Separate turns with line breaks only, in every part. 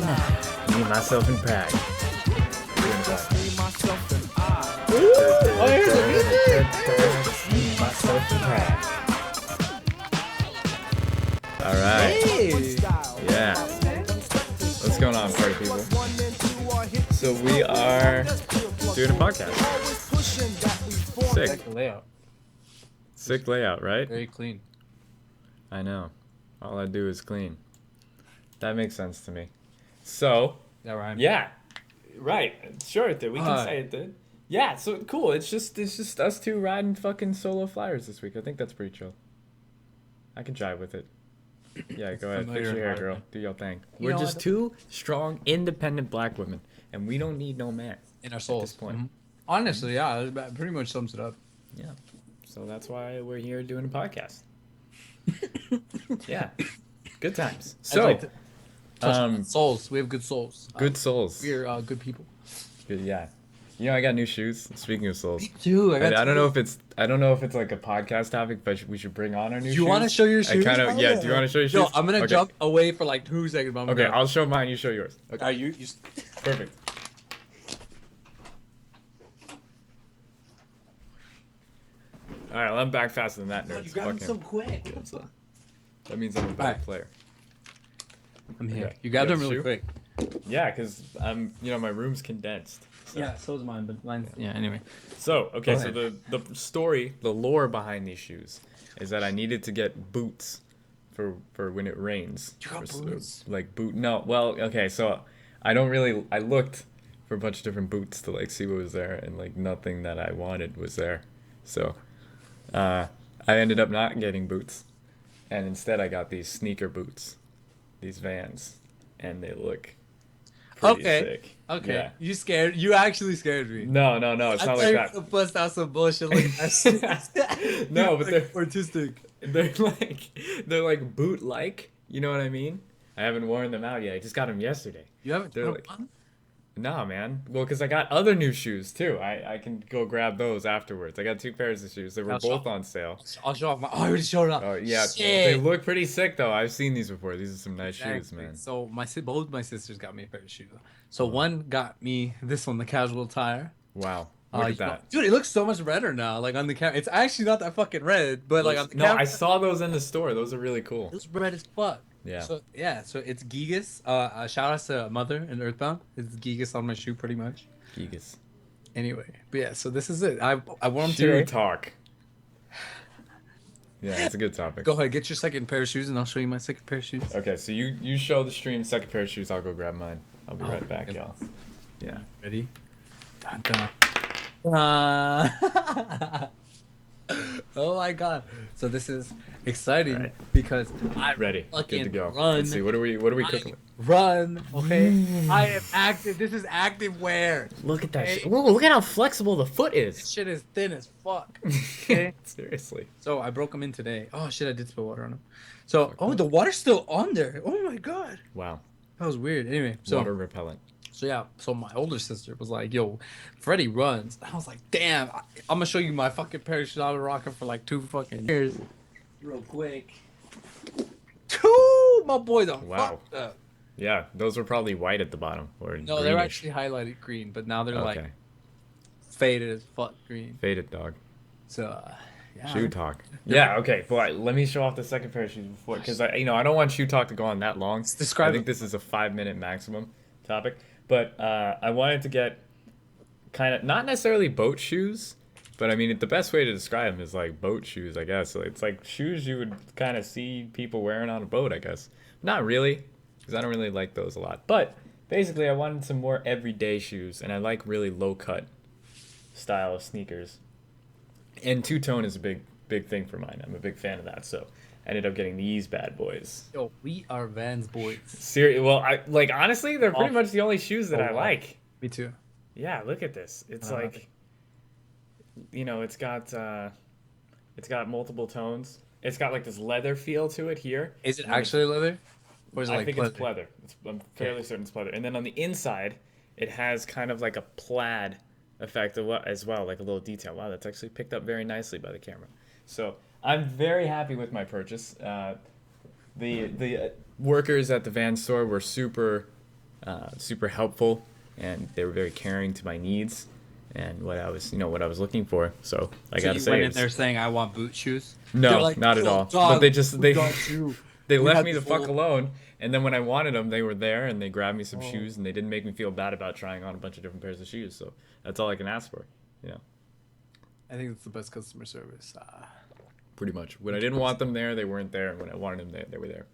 Me, myself, and Prag. Me, myself, and Prag. All right.
Hey.
Yeah. What's going on, party people? So we are doing a podcast. Sick.
Like the layout.
Sick layout, right?
Very clean.
I know. All I do is clean. That makes sense to me. So,
That rhyme.
yeah. Right. Sure it did. We can
Alright.
say it did. Yeah, so cool. It's just us two riding fucking solo flyers this week. I think that's pretty chill. I can jive with it. Yeah, go ahead. Fix your hair, girl. Do your thing. We're just two strong, independent black women, and we don't need no man
In our
at
souls.
this point.
Mhm. Honestly, yeah, that pretty much sums it up.
Yeah. So that's why we're here doing a podcast. Yeah. Good times. So,
I'd like to touch on souls. We have good souls.
good souls.
We're good people.
Good, yeah. You know, I got new shoes. Speaking of souls,
Dude,
I don't know if it's like a podcast topic, but we should bring on our new shoes.
Do you want to show your shoes?
I kind of yeah. Do you want to show your shoes?
Yo, I'm gonna
Okay.
jump away for like 2 seconds. But I'm
Okay,
gonna...
I'll show mine. You show yours. Okay,
you
perfect. All right, well, I'm back faster than that, nerd.
You got him so quick.
Yeah, so that means I'm a better
Alright.
player.
I'm here.
Okay.
You got
You
them
got the
really
shoe?
quick.
Yeah, because my room's condensed. So.
Yeah, so is mine, but mine's yeah. Anyway,
So, okay,
Go
so the story, the lore behind these shoes is that I needed to get boots for when it rains.
You got
For-
boots?
Like no, well, okay, so I looked for a bunch of different boots to like see what was there, and like nothing that I wanted was there. So, I ended up not getting boots, and instead I got these sneaker boots, these Vans, and they look pretty sick.
Okay.
Yeah.
You scared? You actually scared me.
No, it's not like that.
I bust out some bullshit like that.
No, but they're
artistic.
they're like boot like. You know what I mean? I haven't worn them out yet. I just got them yesterday.
You haven't
They're
done
like-
one?
Nah, man. Well, because I got other new shoes too. I can go grab those afterwards. I got 2 pairs of shoes. They were
I'll
both
show-
on sale.
I'll show off my. Oh, I already showed up.
Oh yeah,
Shit.
they look pretty sick though. I've seen these before. These are some nice shoes,
Exactly.
man.
So both my sisters got me a pair of shoes. So one got me this one, the casual attire.
Wow, look at that.
Dude, it looks so much redder now. Like on the camera, it's actually not that fucking red, but like on the
No,
camera,
I saw those in the store. Those are really cool.
it's red as fuck.
Yeah.
So it's Gigas. Shout out to Mother and Earthbound. It's Gigas on my shoe, pretty much.
Gigas.
Anyway, but yeah, so this is it. I wore them
Shoe
today.
talk. Yeah, it's a good topic.
Go ahead, get your second pair of shoes, and I'll show you my second pair of shoes.
Okay, so you show the stream second pair of shoes. I'll go grab mine. I'll be right back,
okay.
y'all. Yeah.
Ready? Dun, dun. Oh my god! So this is exciting
Alright.
because I
Ready.
fucking
Good to go.
run.
Let's see. What are we cooking with?
Run, okay? I am active. This is active wear.
Look at that
Hey.
shit. Whoa, look at how flexible the foot
This
is.
shit is thin as fuck. Okay.
Seriously.
So I broke them in today. Oh shit! I did spill water on them. So the water's still on there. Oh my god,
Wow.
that was weird. Anyway, so
Water repellent.
So yeah, so my older sister was like, "Yo, Freddie runs." And I was like, "Damn, I'm gonna show you my fucking pair of shoes I've been rocking for like 2 fucking years, real quick." My boys are
Wow.
fucked up.
Yeah, those were probably white at the bottom. Or
No, they're
greenish.
actually highlighted green, but now they're like
Okay.
faded as fuck green.
Faded dog.
So yeah,
Shoe talk. Yeah, okay. Well, let me show off the second pair of shoes before, because I don't want shoe talk to go on that long.
Describe
I think
it.
this is a 5-minute maximum topic, but I wanted to get kind of not necessarily boat shoes, but I mean the best way to describe them is like boat shoes, I guess. So it's like shoes you would kind of see people wearing on a boat, I guess. Not really, because I don't really like those a lot. But basically, I wanted some more everyday shoes, and I like really low cut style of sneakers. And two-tone is a big thing for mine. I'm a big fan of that. So I ended up getting these bad boys.
Yo, we are Vans boys.
Well, I like honestly, they're pretty much the only shoes that I
wow.
like.
Me too.
Yeah, look at this. It's like, it's got multiple tones. It's got like this leather feel to it here.
Is it
And then
actually leather? Or is it
I
like
think
pleather?
it's pleather. I'm fairly certain it's pleather. And then on the inside, it has kind of like a plaid effect as well, like a little detail. Wow, that's actually picked up very nicely by the camera. So I'm very happy with my purchase. The workers at the Vans store were super super helpful, and they were very caring to my needs and what I was looking for. So I
So
gotta
you went
say,
in there saying I want boot shoes. They're
no,
like,
not at
"Yo,
all. But
dog,
they just
we got you.
they
We
left
had
me the
this
fuck
whole-
alone. And then when I wanted them, they were there, and they grabbed me some
Oh.
shoes, and they didn't make me feel bad about trying on a bunch of different pairs of shoes. So that's all I can ask for. You know,
I think it's the best customer service.
pretty much. When I didn't want them there, they weren't there, and when I wanted them there, they were there.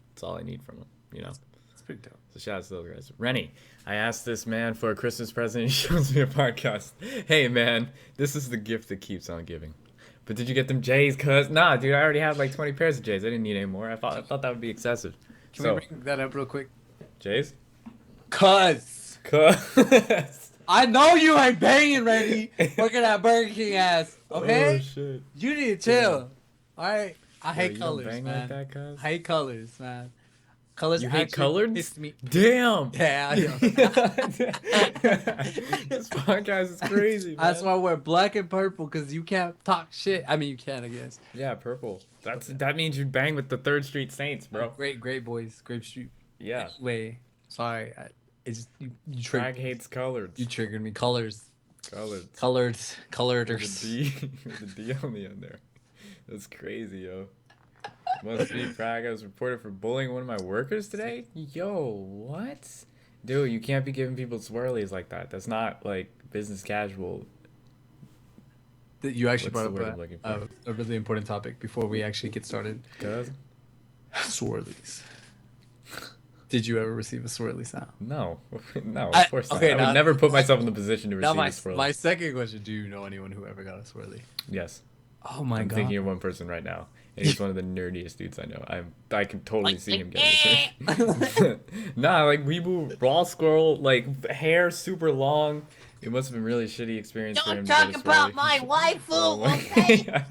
That's all I need from them. You know.
It's pretty dope.
So shout out to those guys. Rennie, I asked this man for a Christmas present. He shows me a podcast. Hey man, this is the gift that keeps on giving. But did you get them J's? Cause nah, dude, I already had like 20 pairs of J's. I didn't need any more. I thought that would be excessive.
Can
So
we bring that up real quick?
J's?
Cuz
Cause
I know you ain't banging, Randy. Working at Burger King ass. Okay?
Oh shit.
You need to chill. Alright? I hate
Yo, you don't
colors,
bang
man.
like that, cuz?
I hate colors, man. Colors
You hate
actually
coloreds?
piss me.
Damn.
Yeah, I know.
This podcast is crazy, man.
That's why I wear black and purple, because you can't talk shit. I mean, you can, I guess.
Yeah, purple. That means you bang with the Third Street Saints, bro.
Great boys. Grape Street.
Yeah.
Wait. Sorry. You
Drag
triggered.
hates colors.
You triggered me. Colors.
Colors.
Colored.
With a D, with a D on the end there. That's crazy, yo. Must be Prague. I was reported for bullying one of my workers today. Yo, what? Dude, you can't be giving people swirlies like that. That's not like business casual.
That you actually
What's the
brought
word I'm
up
looking
a really important topic before we actually get started.
Cuz?
Swirlies. Did you ever receive a swirly sound?
No. No,
I-
of course not.
okay,
I
now-
would never put myself in the position to
Now
receive a swirly.
my second question: do you know anyone who ever got a swirly?
Yes.
Oh my
I'm
god!
thinking of one person right now. And he's one of the nerdiest dudes I know. I can totally see him getting this. Nah, like Weebu raw squirrel, like hair super long. It must have been really shitty experience for him.
Don't
to
talk
get a
about
swirly.
my waifu,
Oh my-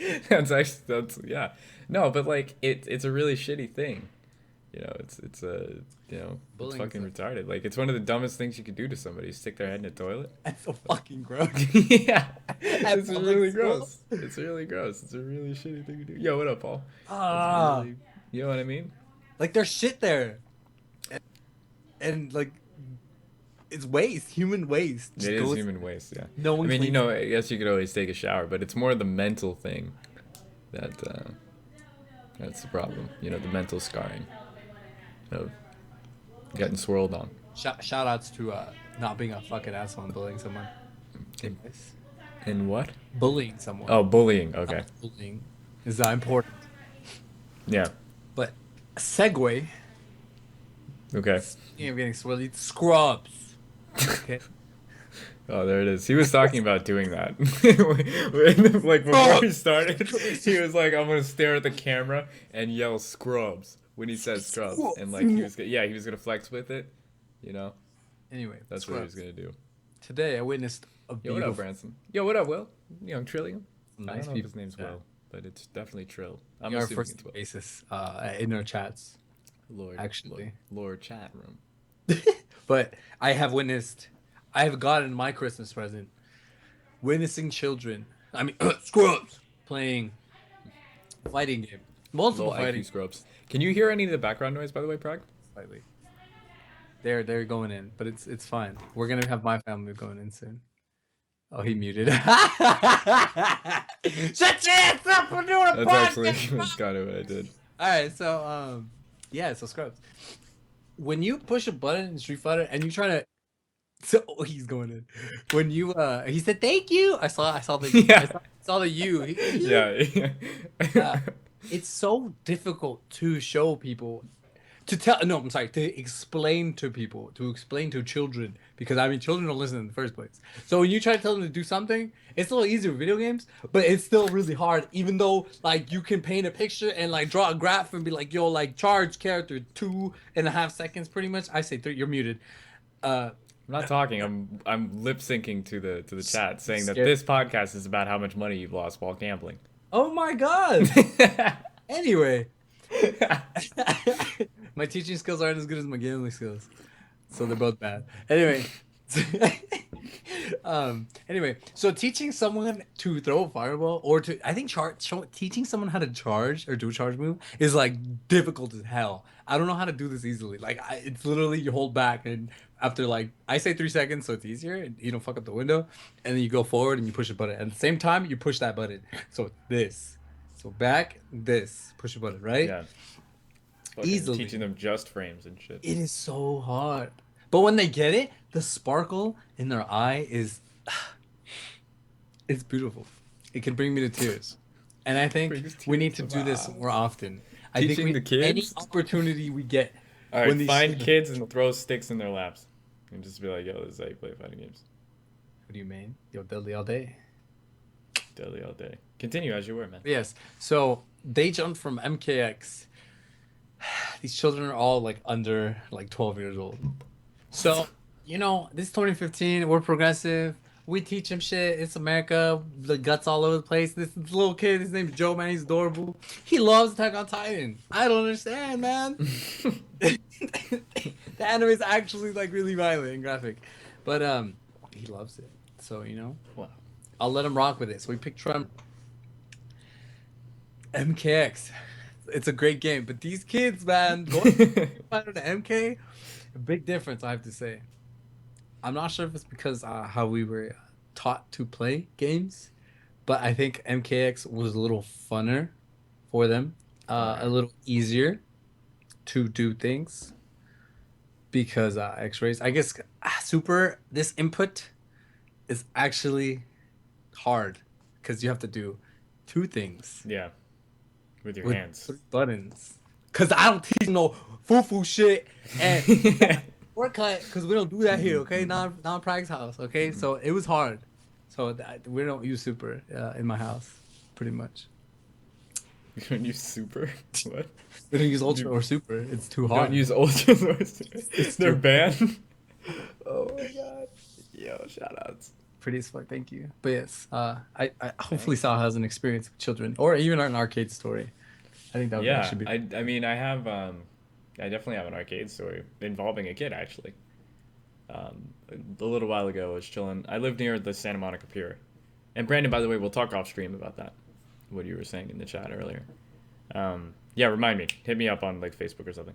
okay?
that's yeah. No, but like it's a really shitty thing. You know, it's it's
Bullying
fucking
is
retarded. Like it's one of the dumbest things you could do to somebody. Stick their head in a toilet.
That's so fucking gross.
Yeah, it's
public
really
school?
gross. It's really gross. It's a really shitty thing to do. Yo, what up, Paul?
Ah,
Really, you know what I mean?
like there's shit there, and like it's waste, human waste. Just
It is
goes-
human waste. Yeah.
No
I
one.
mean,
cleans
I guess you could always take a shower, but it's more the mental thing that's the problem. You know, the mental scarring of getting swirled on.
Shout outs to not being a fucking asshole and bullying someone.
And what?
Bullying someone.
Oh, bullying. Okay.
Bullying is important.
Yeah.
But segue.
Okay.
Speaking of getting swirly, scrubs. Okay.
Oh, there it is. He was talking about doing that. Like before we started, he was like, "I'm gonna stare at the camera and yell scrubs" when he says scrubs, and like he was gonna flex with it, you know.
Anyway,
That's what he was gonna do.
Today I witnessed a
Yo,
beautiful.
what up, Branson? Yo, what up, Will? Young Trillium. I
Nice
don't know if
people.
his name's
Yeah.
Will, but it's definitely Trill. I'm
On our
assuming
first
it's Will.
basis in our chats.
Lord,
actually.
Lord chat room.
But I have gotten my Christmas present witnessing children, I mean scrubs, playing fighting game. Multiple
Little
fighting
IQ scrubs. Can you hear any of the background noise, by the way, Prague?
slightly. They're going in, but it's fine. We're gonna have my family going in soon. Oh, he muted. Shut your ass up! We're doing a
That's actually
podcast.
that's kind of what I did.
All right, so yeah, so scrubs. When you push a button in Street Fighter and you try to, so he's going in. When you he said thank you. I saw the
Yeah.
I saw the you.
Yeah.
It's so difficult to show people, to tell. No, I'm sorry, to explain to people, to explain to children, because I mean children don't listen in the first place. So when you try to tell them to do something, it's a little easier with video games, but it's still really hard. Even though like you can paint a picture and like draw a graph and be like, yo, like charge character 2.5 seconds, pretty much. I say 3. You're muted.
I'm not talking. I'm lip syncing to the chat, saying that
Scared.
this podcast is about how much money you've lost while gambling.
Oh my god. Anyway. My teaching skills aren't as good as my gambling skills, so they're both bad. Anyway, Anyway, so teaching someone to throw a fireball or to I think teaching someone how to charge or do a charge move is like difficult as hell. I don't know how to do this easily. Like it's literally you hold back and after like I say 3 seconds, so it's easier and you don't fuck up the window, and then you go forward and you push a button. At the same time, you push that button. So this, so back, this, push a button, right?
Yeah. Fucking teaching
Easily.
them just frames and shit.
It is so hard. But when they get it, the sparkle in their eye is it's beautiful. It can bring me to tears. And I think
Brings
we
tears
need to
to
do
my
this
eyes.
more often. I think
Teaching the
any
kids?
opportunity we get
All
when
right,
these
find
children-
kids and throw sticks in their laps. And just be like, yo, this is how you play fighting games.
What do you mean? Yo, deadly all day.
Daily all day. Continue as you were, man.
Yes. So they jumped from MKX. These children are all like under like 12 years old. So, this is 2015. We're progressive. We teach him shit. It's America. The guts all over the place. This little kid, his name's Joe, man. He's adorable. He loves Attack on Titan. I don't understand, man. The anime is actually like really violent and graphic, but he loves it. So
Wow.
I'll let him rock with it. So we picked Trump. MKX. It's a great game, but these kids, man, going to MK, a big difference, I have to say. I'm not sure if it's because how we were taught to play games, but I think MKX was a little funner for them, a little easier to do things because X-rays. I guess Super this input is actually hard because you have to do two things
Yeah. With your
with
hands.
3 buttons. Cause I don't teach no foo shit and shortcut because we don't do that here, okay? Not Prague's house, okay? So it was hard. So we don't use super in my house, pretty much.
You don't use super? What?
We don't use ultra or super. It's too
You
hard.
don't use ultras or super? They're
too-
banned? Oh my god. Yo, shout outs.
Pretty as fuck. Thank you. But yes, I hopefully Sal has an experience with children or even an arcade story. I think that would
Yeah,
actually be.
I mean, I definitely have an arcade story involving a kid, actually. A little while ago, I was chilling. I live near the Santa Monica Pier. And Brandon, by the way, we'll talk off stream about that. What you were saying in the chat earlier. Yeah, remind me. Hit me up on like Facebook or something.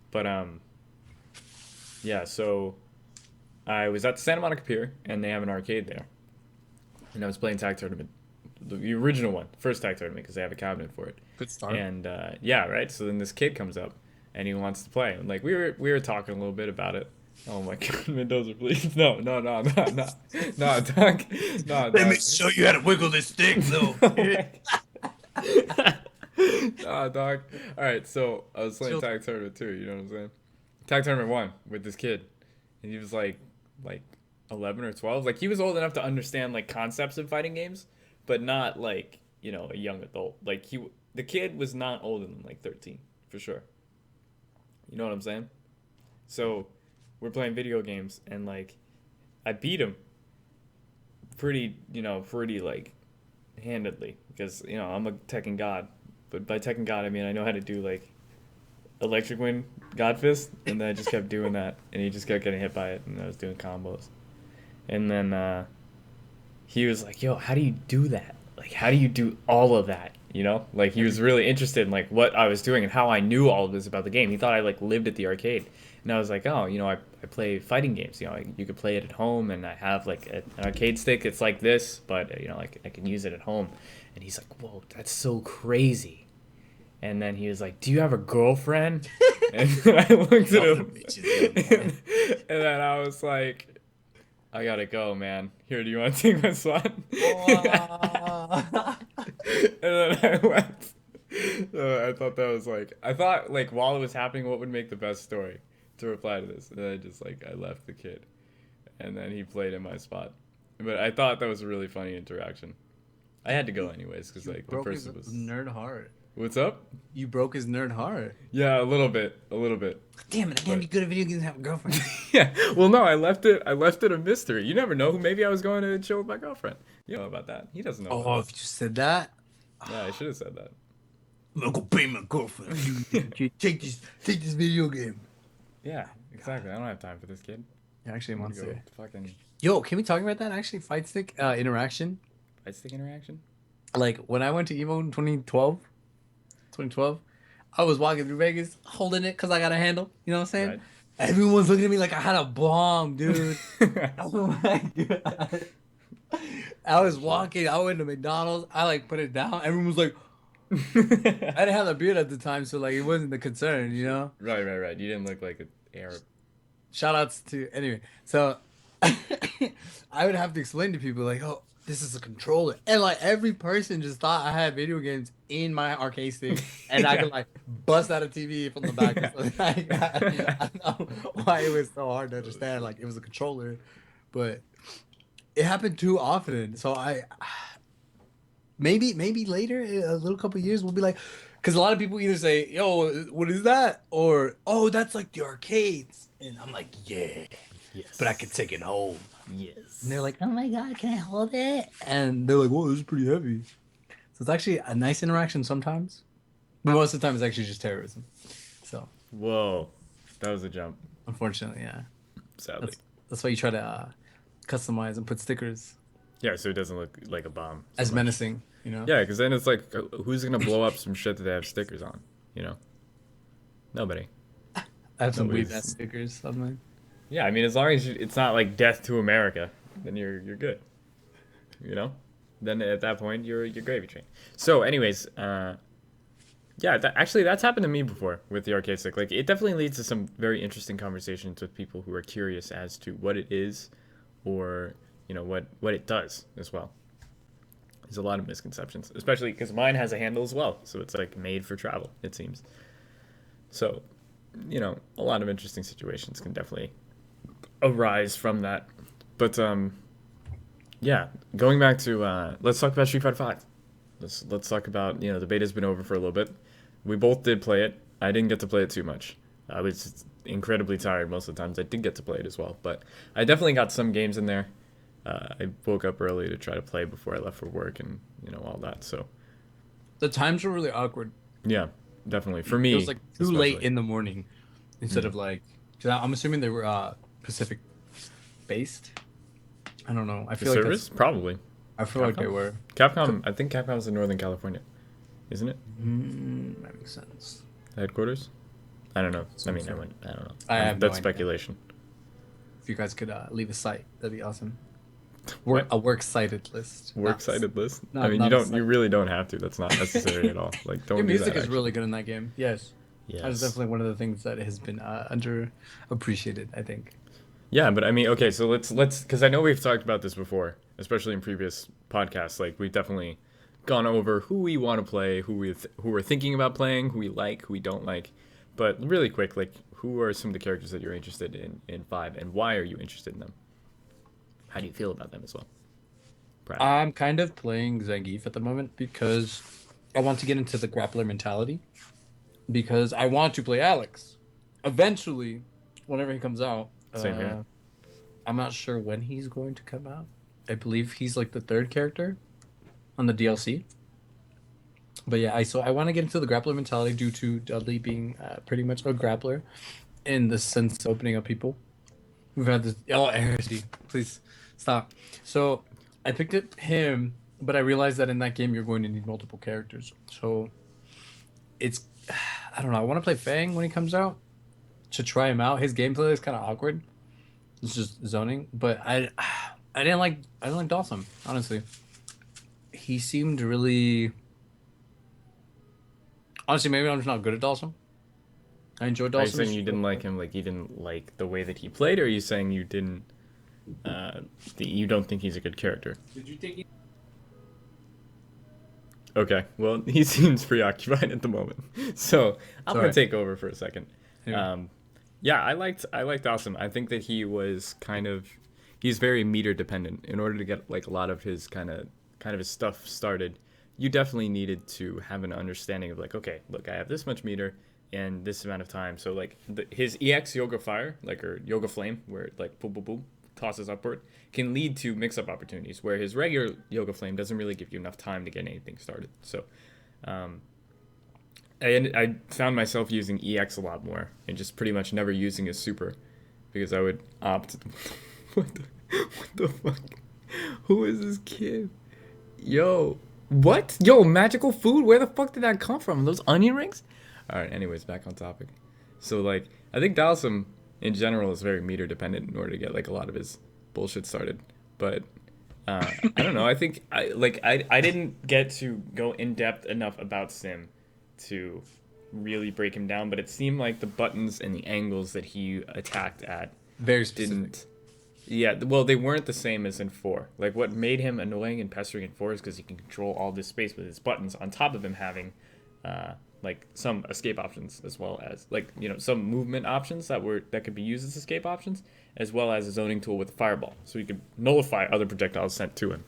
But yeah, so I was at the Santa Monica Pier and they have an arcade there. And I was playing Tag Tournament. The original one, first Tag Tournament, because they have a cabinet for it.
Good start.
And yeah, right. So then this kid comes up, and he wants to play. And like we were talking a little bit about it. Oh my god, Mendoza, please, no, no, Doc, no,
Let me
Doc.
show you how to wiggle this stick, though.
Nah, Doc. All right, so I was playing Tag Tournament too. You know what I'm saying? Tag Tournament 1 with this kid, and he was like 11 or 12. Like he was old enough to understand like concepts of fighting games, but not like a young adult. Like the kid was not older than like 13 for sure. You know what I'm saying? So we're playing video games and like I beat him pretty like handedly because I'm a Tekken god. But by Tekken god I mean I know how to do like electric wind god fist, and then I just kept doing that and he just kept getting hit by it and I was doing combos. And then he was like, "Yo, how do you do that? Like, how do you do all of that?" Like he was really interested in like what I was doing and how I knew all of this about the game. He thought I like lived at the arcade, and I was like, "Oh, I play fighting games. You could play it at home, and I have like an arcade stick. It's like this, but like I can use it at home." And he's like, "Whoa, that's so crazy." And then he was like, "Do you have a girlfriend?" And I looked at him, and then I was like, "I gotta go, man. Here, do you want to take my spot?" And then I left. So I thought that was I thought while it was happening, what would make the best story to reply to this? And then I left the kid, and then he played in my spot. But I thought that was a really funny interaction. I had to go anyways because the person was
nerd heart.
What's up?
You broke his nerd heart.
Yeah, a little bit.
Damn it! I can't be good at video games and have a girlfriend.
Yeah. Well, no, I left it a mystery. You never know. Maybe I was going to chill with my girlfriend. You know about that. He doesn't know.
Oh, if you said that.
Yeah, I should have said that.
I'm gonna go pay my girlfriend. Take this video game.
Yeah, exactly. I don't have time for this kid.
Yeah, actually,
I'm gonna go
Monster.
fucking
Yo, can we talk about that? Actually, fight stick interaction.
fight stick interaction.
Like when I went to Emo in 2012, I was walking through Vegas holding it because I got a handle. You know what I'm saying?
Right.
Everyone's looking at me like I had a bomb, dude. Oh my god. I
For
was
sure.
walking. I went to McDonald's. I like put it down. Everyone was like, I didn't have a beard at the time, so like it wasn't the concern, you know?
Right, right, right. You didn't look like an Arab.
Shout outs to anyway. So I would have to explain to people like, oh, this is a controller. And like every person just thought I had video games in my arcade stick and I
Yeah.
could like bust out a TV from the back or something like that. I don't know why it was so hard to
Oh
understand.
shit.
Like it was a controller, but it happened too often. So I maybe later, a little couple years, we'll be like, because a lot of people either say, "Yo, what is that?" or "Oh, that's like the arcades," and I'm like, "Yeah, but I could
Yes.
take it home." And they're
Yes.
like, "Oh my god, can I hold it?" And they're like, "Whoa, this is pretty heavy." So it's actually a nice interaction sometimes, but most of the time it's actually just terrorism. So
Whoa. That was a jump,
unfortunately, yeah,
sadly.
that's why you try to customize and put stickers
Yeah, so it doesn't look like a bomb so
as
much.
menacing, you know.
Yeah, because then it's like, who's gonna blow up some shit that they have stickers on? You know, nobody.
I have some weird ass
Nobody's.
stickers on mine.
Yeah, I mean, as long as it's not like death to America, then you're good. You know, then at that point you're gravy train. So, anyways, yeah, actually that's happened to me before with the arcade stick. Like, it definitely leads to some very interesting conversations with people who are curious as to what it is, or what it does as well. There's a lot of misconceptions, especially because mine has a handle as well, so it's like made for travel. It seems. So, a lot of interesting situations can definitely arise from that. But yeah, going back to let's talk about Street Fighter Five. Let's talk about the beta's been over for a little bit. We both did play it. I didn't get to play it too much. I was incredibly tired most of the times. I did get to play it as well, but I definitely got some games in there. I woke up early to try to play before I left for work and all that. So
The times were really awkward.
yeah, definitely for
It was
me
like too late
especially.
in the morning instead
Mm.
of like, 'cause I'm assuming they were Pacific based. I don't know.
The service probably
I feel like they
Capcom.
were.
Capcom. I think Capcom's in Northern California, isn't it?
That makes sense.
The headquarters. I don't know. I
Some
mean,
sort.
I don't know.
I have no
That's
idea.
speculation.
If you guys could leave a site, that'd be awesome.
What?
A works cited list.
Works cited list. I
Not
mean, you
not a
don't. You
site.
really don't have to. That's not necessary at all. Like,
Your
don't do
music
that.
is really
Actually.
good in that game. Yes. That is
Yes.
definitely one of the things that has been underappreciated, I think.
Yeah, but I mean, okay. So let's because I know we've talked about this before, especially in previous podcasts. Like, we've definitely gone over who we want to play, who we're thinking about playing, who we like, who we don't like. But really quick, like, who are some of the characters that you're interested in five, and why are you interested in them? How do you feel about them as well? Brad.
I'm kind of playing Zangief at the moment because I want to get into the grappler mentality because I want to play Alex. Eventually, whenever he comes out,
Same here.
I'm not sure when he's going to come out. I believe he's like the third character on the DLC. But yeah, I want to get into the grappler mentality due to Dudley being pretty much a grappler in the sense of opening up people. We've had this. Oh, heresy. Please stop. So I picked it him, but I realized that in that game you're going to need multiple characters. So it's I don't know. I want to play Fang when he comes out to try him out. His gameplay is kind of awkward. It's just zoning, but I didn't like Dawson, honestly. He seemed really honestly maybe I'm just not good at Dawson. I enjoyed
Are you
Dawson.
saying you didn't like him, like you didn't like the way that he played, or are you saying you didn't, you don't think he's a good character?
Did you think?
Okay, well, he seems preoccupied at the moment, so I'm gonna
Sorry.
take over for a second.
Anyway.
Um, yeah, I liked Awesome. I think that he's very meter dependent. In order to get like a lot of his kind of his stuff started, you definitely needed to have an understanding of like, okay, look, I have this much meter and this amount of time. So like his EX Yoga Fire, like, or Yoga Flame, where it like boom boom boom tosses upward, can lead to mix up opportunities. Where his regular Yoga Flame doesn't really give you enough time to get anything started. So, I found myself using EX a lot more and just pretty much never using his super because I would opt. What the, what the fuck? Who is this kid? Yo, what? Yo, magical food? Where the fuck did that come from? Those onion rings? All right. Anyways, back on topic. So like, I think Dalsum in general is very meter dependent in order to get like a lot of his bullshit started. But I don't know. I think I didn't get to go in depth enough about Sim to really break him down. But it seemed like the buttons and the angles that he attacked at
Very specific.
didn't. Yeah, well, they weren't the same as in 4. Like, what made him annoying and pestering in 4 is because he can control all this space with his buttons, on top of him having, like, some escape options, as well as, like, some movement options that could be used as escape options, as well as a zoning tool with a fireball, so he could nullify other projectiles sent to him.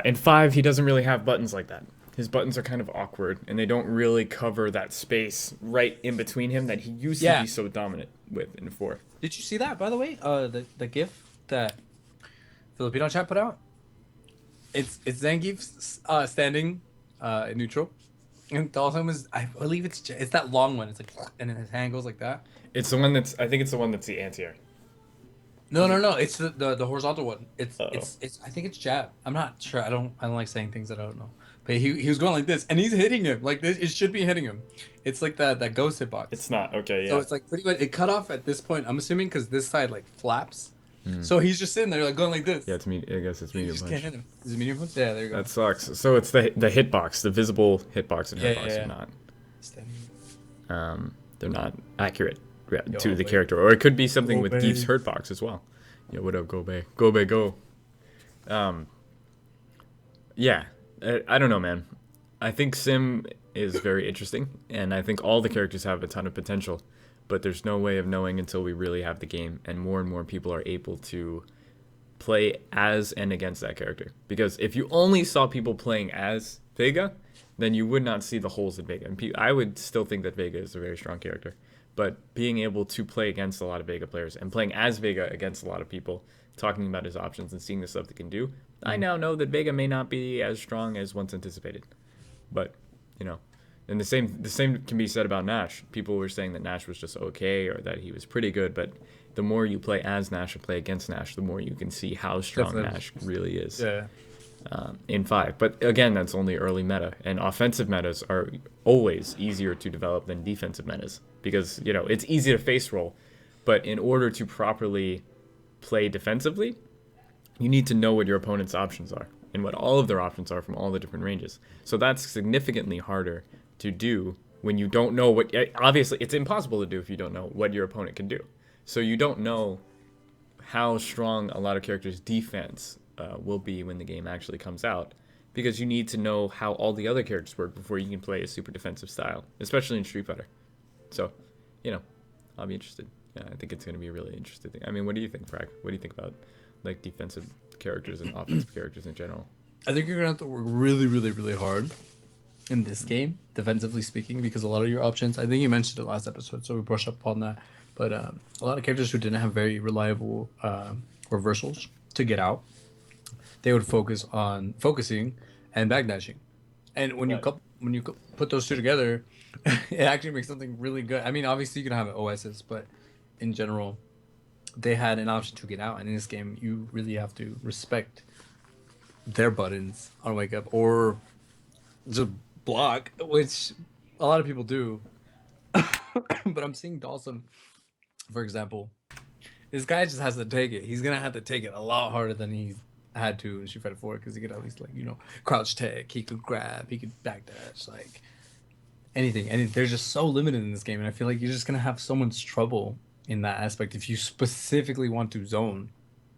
In 5, he doesn't really have buttons like that. His buttons are kind of awkward, and they don't really cover that space right in between him that he used to be so dominant with in 4.
Did you see that, by the way? The GIF that Filipino chat put out. It's Zangief standing in neutral, and Dalsum is, I believe it's that long one. It's like, and then his hand goes like that.
It's the one that's, I think it's the one that's the anti-air.
No. It's the horizontal one. It's I think it's jab. I'm not sure. I don't like saying things that I don't know. But he was going like this, and he's hitting him like this. It should be hitting him. It's like that ghost hitbox.
It's not okay. Yeah.
So it's like pretty much it cut off at this point. I'm assuming because this side like flaps. So he's just sitting there like going like this.
Yeah, it's me. I guess it's medium punch.
Can't hit him. Is it medium punch? Yeah, there you go.
That sucks. So it's the hitbox, the visible hitbox and hitbox are not. They're not accurate to the character, or it could be something with Geef's hurtbox as well. Yeah, what up, Gobe? Gobe, go. Yeah. I don't know, man. I think Sim is very interesting, and I think all the characters have a ton of potential, but there's no way of knowing until we really have the game, and more people are able to play as and against that character. Because if you only saw people playing as Vega, then you would not see the holes in Vega. And I would still think that Vega is a very strong character, but being able to play against a lot of Vega players and playing as Vega against a lot of people, talking about his options and seeing the stuff they can do, I now know that Vega may not be as strong as once anticipated. But, and the same can be said about Nash. People were saying that Nash was just okay or that he was pretty good, but the more you play as Nash and play against Nash, the more you can see how strong Nash really is.
Yeah.
In 5. But again, that's only early meta, and offensive metas are always easier to develop than defensive metas because, it's easy to face roll, but in order to properly play defensively, you need to know what your opponent's options are and what all of their options are from all the different ranges. So that's significantly harder to do when you don't know what... Obviously, it's impossible to do if you don't know what your opponent can do. So you don't know how strong a lot of characters' defense will be when the game actually comes out, because you need to know how all the other characters work before you can play a super defensive style, especially in Street Fighter. So, I'll be interested. Yeah, I think it's going to be a really interesting thing. I mean, what do you think, Prag? What do you think about like defensive characters and offensive characters in general?
I think you're gonna have to work really, really, really hard in this game, defensively speaking, because a lot of your options, I think you mentioned it last episode, so we brushed up on that, but a lot of characters who didn't have very reliable reversals to get out, they would focus on focusing and backdashing. And when you put those two together, it actually makes something really good. I mean, obviously you can have OSs, but in general, they had an option to get out, and in this game you really have to respect their buttons on wake up or just block, which a lot of people do. But I'm seeing Dawson, for example, this guy just has to take it. He's gonna have to take it a lot harder than he had to in Street Fighter 4, because he could at least crouch tech, he could grab, he could backdash, like anything. And they're just so limited in this game, and I feel like you're just gonna have so much trouble in that aspect if you specifically want to zone,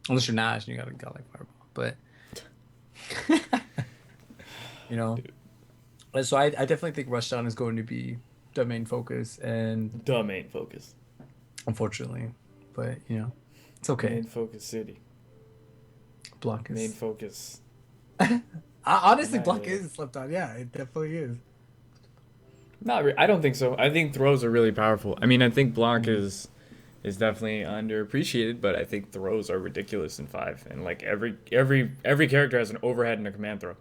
unless you're Nash and you got like fireball. But so I definitely think Rushdown is going to be the main focus, and
The main focus.
Unfortunately, but it's okay.
Main focus city.
Block is
main focus.
Honestly, block is slept on. Yeah, it definitely is.
I don't think so. I think throws are really powerful. I mean, I think block is definitely underappreciated, but I think throws are ridiculous in 5. And like every character has an overhead and a command throw.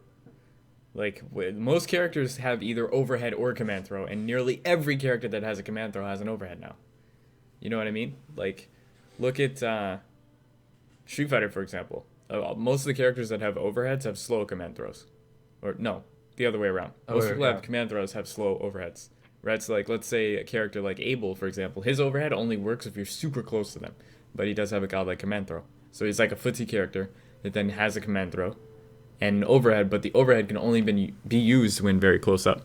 Like most characters have either overhead or command throw, and nearly every character that has a command throw has an overhead now. You know what I mean? Like, look at Street Fighter, for example. Most of the characters that have overheads have slow command throws. Or, no, the other way around.
Oh,
Most people
yeah.
have command throws have slow overheads. Right? So, like, let's say a character like Abel, for example, his overhead only works if you're super close to them. But he does have a godlike command throw. So he's like a footsie character that then has a command throw and overhead, but the overhead can only be used when very close up.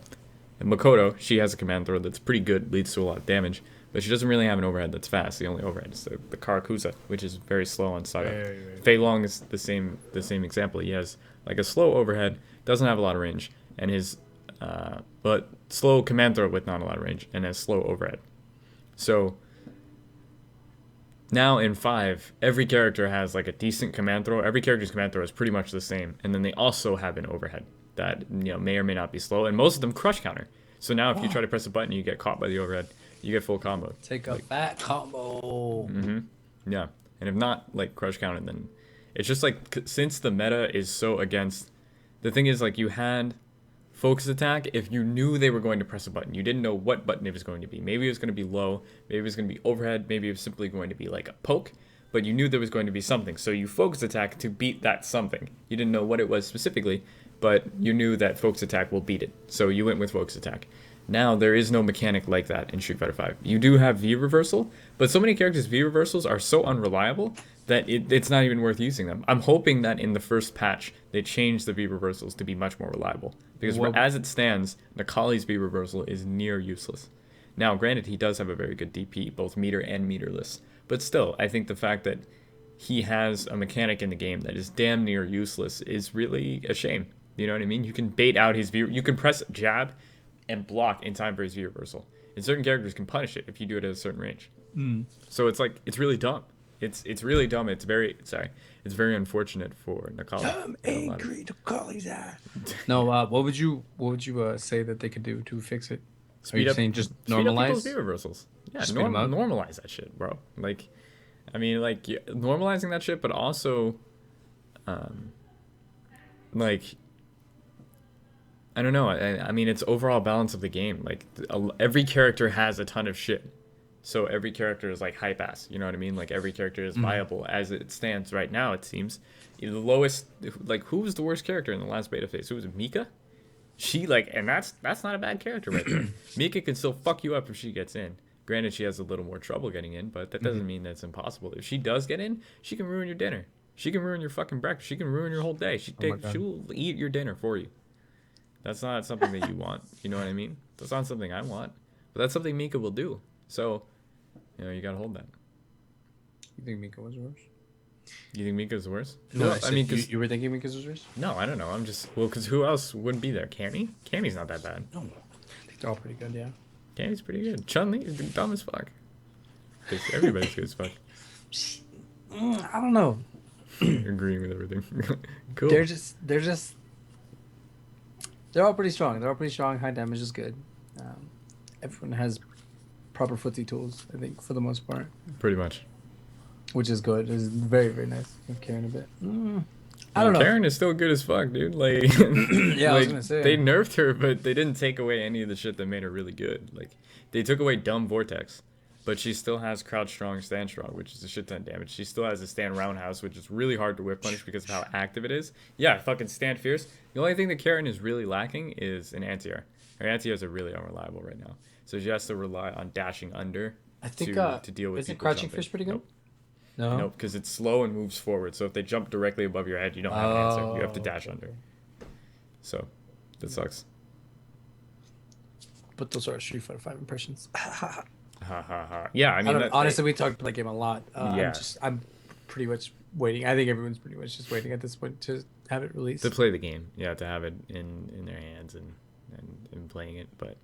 And Makoto, she has a command throw that's pretty good, leads to a lot of damage, but she doesn't really have an overhead that's fast. The only overhead is the Karakusa, which is very slow on Saga.
Right.
Fei Long is the same example. He has like a slow overhead, doesn't have a lot of range, and his but slow command throw with not a lot of range, and has slow overhead. So now in 5, every character has like a decent command throw. Every character's command throw is pretty much the same, and then they also have an overhead that may or may not be slow, and most of them crush counter. So now if you try to press a button, you get caught by the overhead, you get full combo.
Take a fat combo.
Yeah, and if not like crush counter, then it's just like since the meta is so against. The thing is, like, you had focus attack if you knew they were going to press a button. You didn't know what button it was going to be. Maybe it was going to be low, maybe it was going to be overhead, maybe it was simply going to be like a poke, but you knew there was going to be something. So you focus attack to beat that something. You didn't know what it was specifically, but you knew that focus attack will beat it. So you went with focus attack. Now there is no mechanic like that in Street Fighter V. You do have V reversal, but so many characters' V reversals are so unreliable that it's not even worth using them. I'm hoping that in the first patch they change the V reversals to be much more reliable, because as it stands, Nakali's V reversal is near useless. Now, granted, he does have a very good DP, both meter and meterless, but still, I think the fact that he has a mechanic in the game that is damn near useless is really a shame. You know what I mean? You can bait out his V. You can press jab and block in time for his V reversal. And certain characters can punish it if you do it at a certain range. So it's like, it's really dumb. It's really dumb. It's very unfortunate for Nakala.
I'm angry to call his ass. No, what would you say that they could do to fix it? Are you saying just normalize
people's V reversals? Yeah,
Speed 'em up?
normalize that shit, bro. Like, I mean, like normalizing that shit, but also, like, I don't know. I mean, it's overall balance of the game. Like, every character has a ton of shit. So every character is like hype ass. You know what I mean? Like, every character is viable as it stands right now, it seems. The lowest, like, who was the worst character in the last beta phase? Who was it? Mika? She, like, and that's not a bad character right there. Mika can still fuck you up if she gets in. Granted, she has a little more trouble getting in, but that doesn't mean that's impossible. If she does get in, she can ruin your dinner. She can ruin your fucking breakfast. She can ruin your whole day. She will eat your dinner for you. That's not something that you want. You know what I mean? That's not something I want. But that's something Mika will do. So, you gotta hold that.
You think Mika was worse?
You think Mika's worse?
No,
Well, I mean,
you were thinking Mika was worse?
no, I don't know. I'm just, because who else wouldn't be there? Cammy? Cammy's not that bad.
No, I think they're all pretty good. Yeah.
Cammy's pretty good. Chun-Li is dumb as fuck. Everybody's good as fuck.
I don't know.
Agreeing with everything. Cool.
They're all pretty strong. They're all pretty strong. High damage is good. Everyone has proper footsie tools, I think, for the most part.
Pretty much.
Which is good. It's very, very nice. I'm Karen a bit. I don't know.
Karen is still good as fuck, dude. Like,
yeah, I was gonna say.
They nerfed her, but they didn't take away any of the shit that made her really good. Like, they took away dumb vortex, but she still has crouch strong, stand strong, which is a shit ton of damage. She still has a stand roundhouse, which is really hard to whip punish because of how active it is. Yeah, fucking stand fierce. The only thing that Karen is really lacking is an anti-air. Her anti-airs are really unreliable right now, so she has to rely on dashing under to deal with.
Isn't
people
crouching
jumping.
fish pretty good?
Nope.
No.
Nope, because it's slow and moves forward. So if they jump directly above your head, you don't have an answer. You have to dash under. So that sucks.
But those are Street Fighter 5 impressions.
Ha ha ha. Yeah, I mean,
honestly, we talked about that game a lot.
Yeah.
I'm pretty much waiting. I think everyone's pretty much just waiting at this point to have it released.
To play the game, yeah, to have it in their hands and playing it. But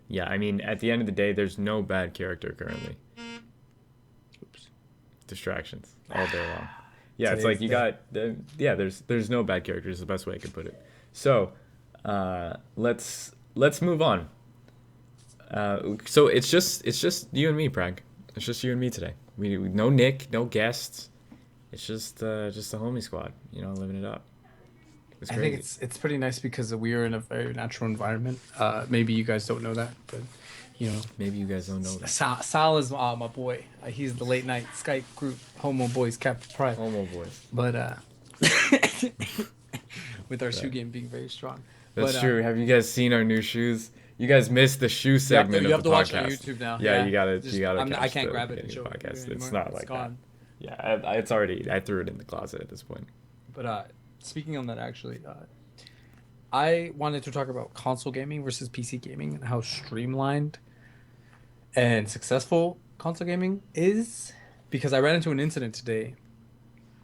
yeah, I mean, at the end of the day, there's no bad character currently.
Oops.
Distractions all day long. Yeah, it's like you got there's no bad characters, is the best way I could put it. So let's move on. So it's just you and me, Prag. It's just you and me today. We no Nick, no guests. It's just the homie squad, living it up.
I think it's pretty nice because we are in a very natural environment. Maybe you guys don't know that, but You know,
Maybe you guys don't know that.
Sal is my boy. He's the late night Skype group Homo Boys Captain Pride.
Homo boys.
But with our shoe
Right.
game being very strong. But
That's true. Have you guys seen our new shoes? You guys missed the shoe segment
you have
of
to
the
watch it on
podcast.
YouTube now.
Yeah, you gotta
Just,
you gotta
I
catch
can't
the
grab it and
beginning
show
of the
it
podcast.
anymore.
It's not
It's
like
gone.
that. Yeah, it's already. I threw it in the closet at this point.
But speaking on that, actually, I wanted to talk about console gaming versus PC gaming and how streamlined and successful console gaming is. Because I ran into an incident today.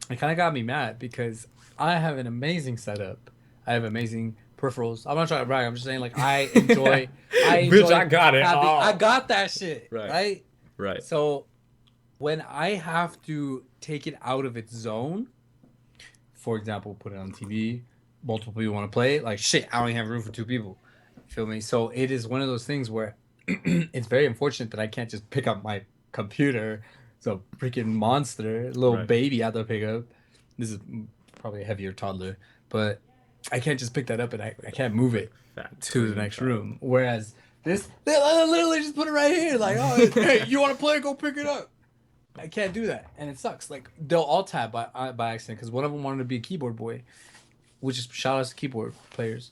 It kind of got me mad because I have an amazing setup. I have amazing peripherals. I'm not trying to brag. I'm just saying, like, I enjoy.
Bitch, I got it.
having.
Oh.
I got that shit.
Right.
Right.
Right.
So when I have to take it out of its zone, for example, put it on TV, multiple people want to play it, like shit, I only have room for 2 people. Feel me? So it is one of those things where it's very unfortunate that I can't just pick up my computer. It's a freaking monster, little
Right.
baby I have to pick up. This is probably a heavier toddler, but I can't just pick that up and I can't move it
Fat
to the
screaming
next
child.
room. Whereas this, they literally just put it right here. Like, oh, hey, you want to play? Go pick it up. I can't do that, and it sucks. Like they'll all tab by accident because one of them wanted to be a keyboard boy, which is shout outs to keyboard players.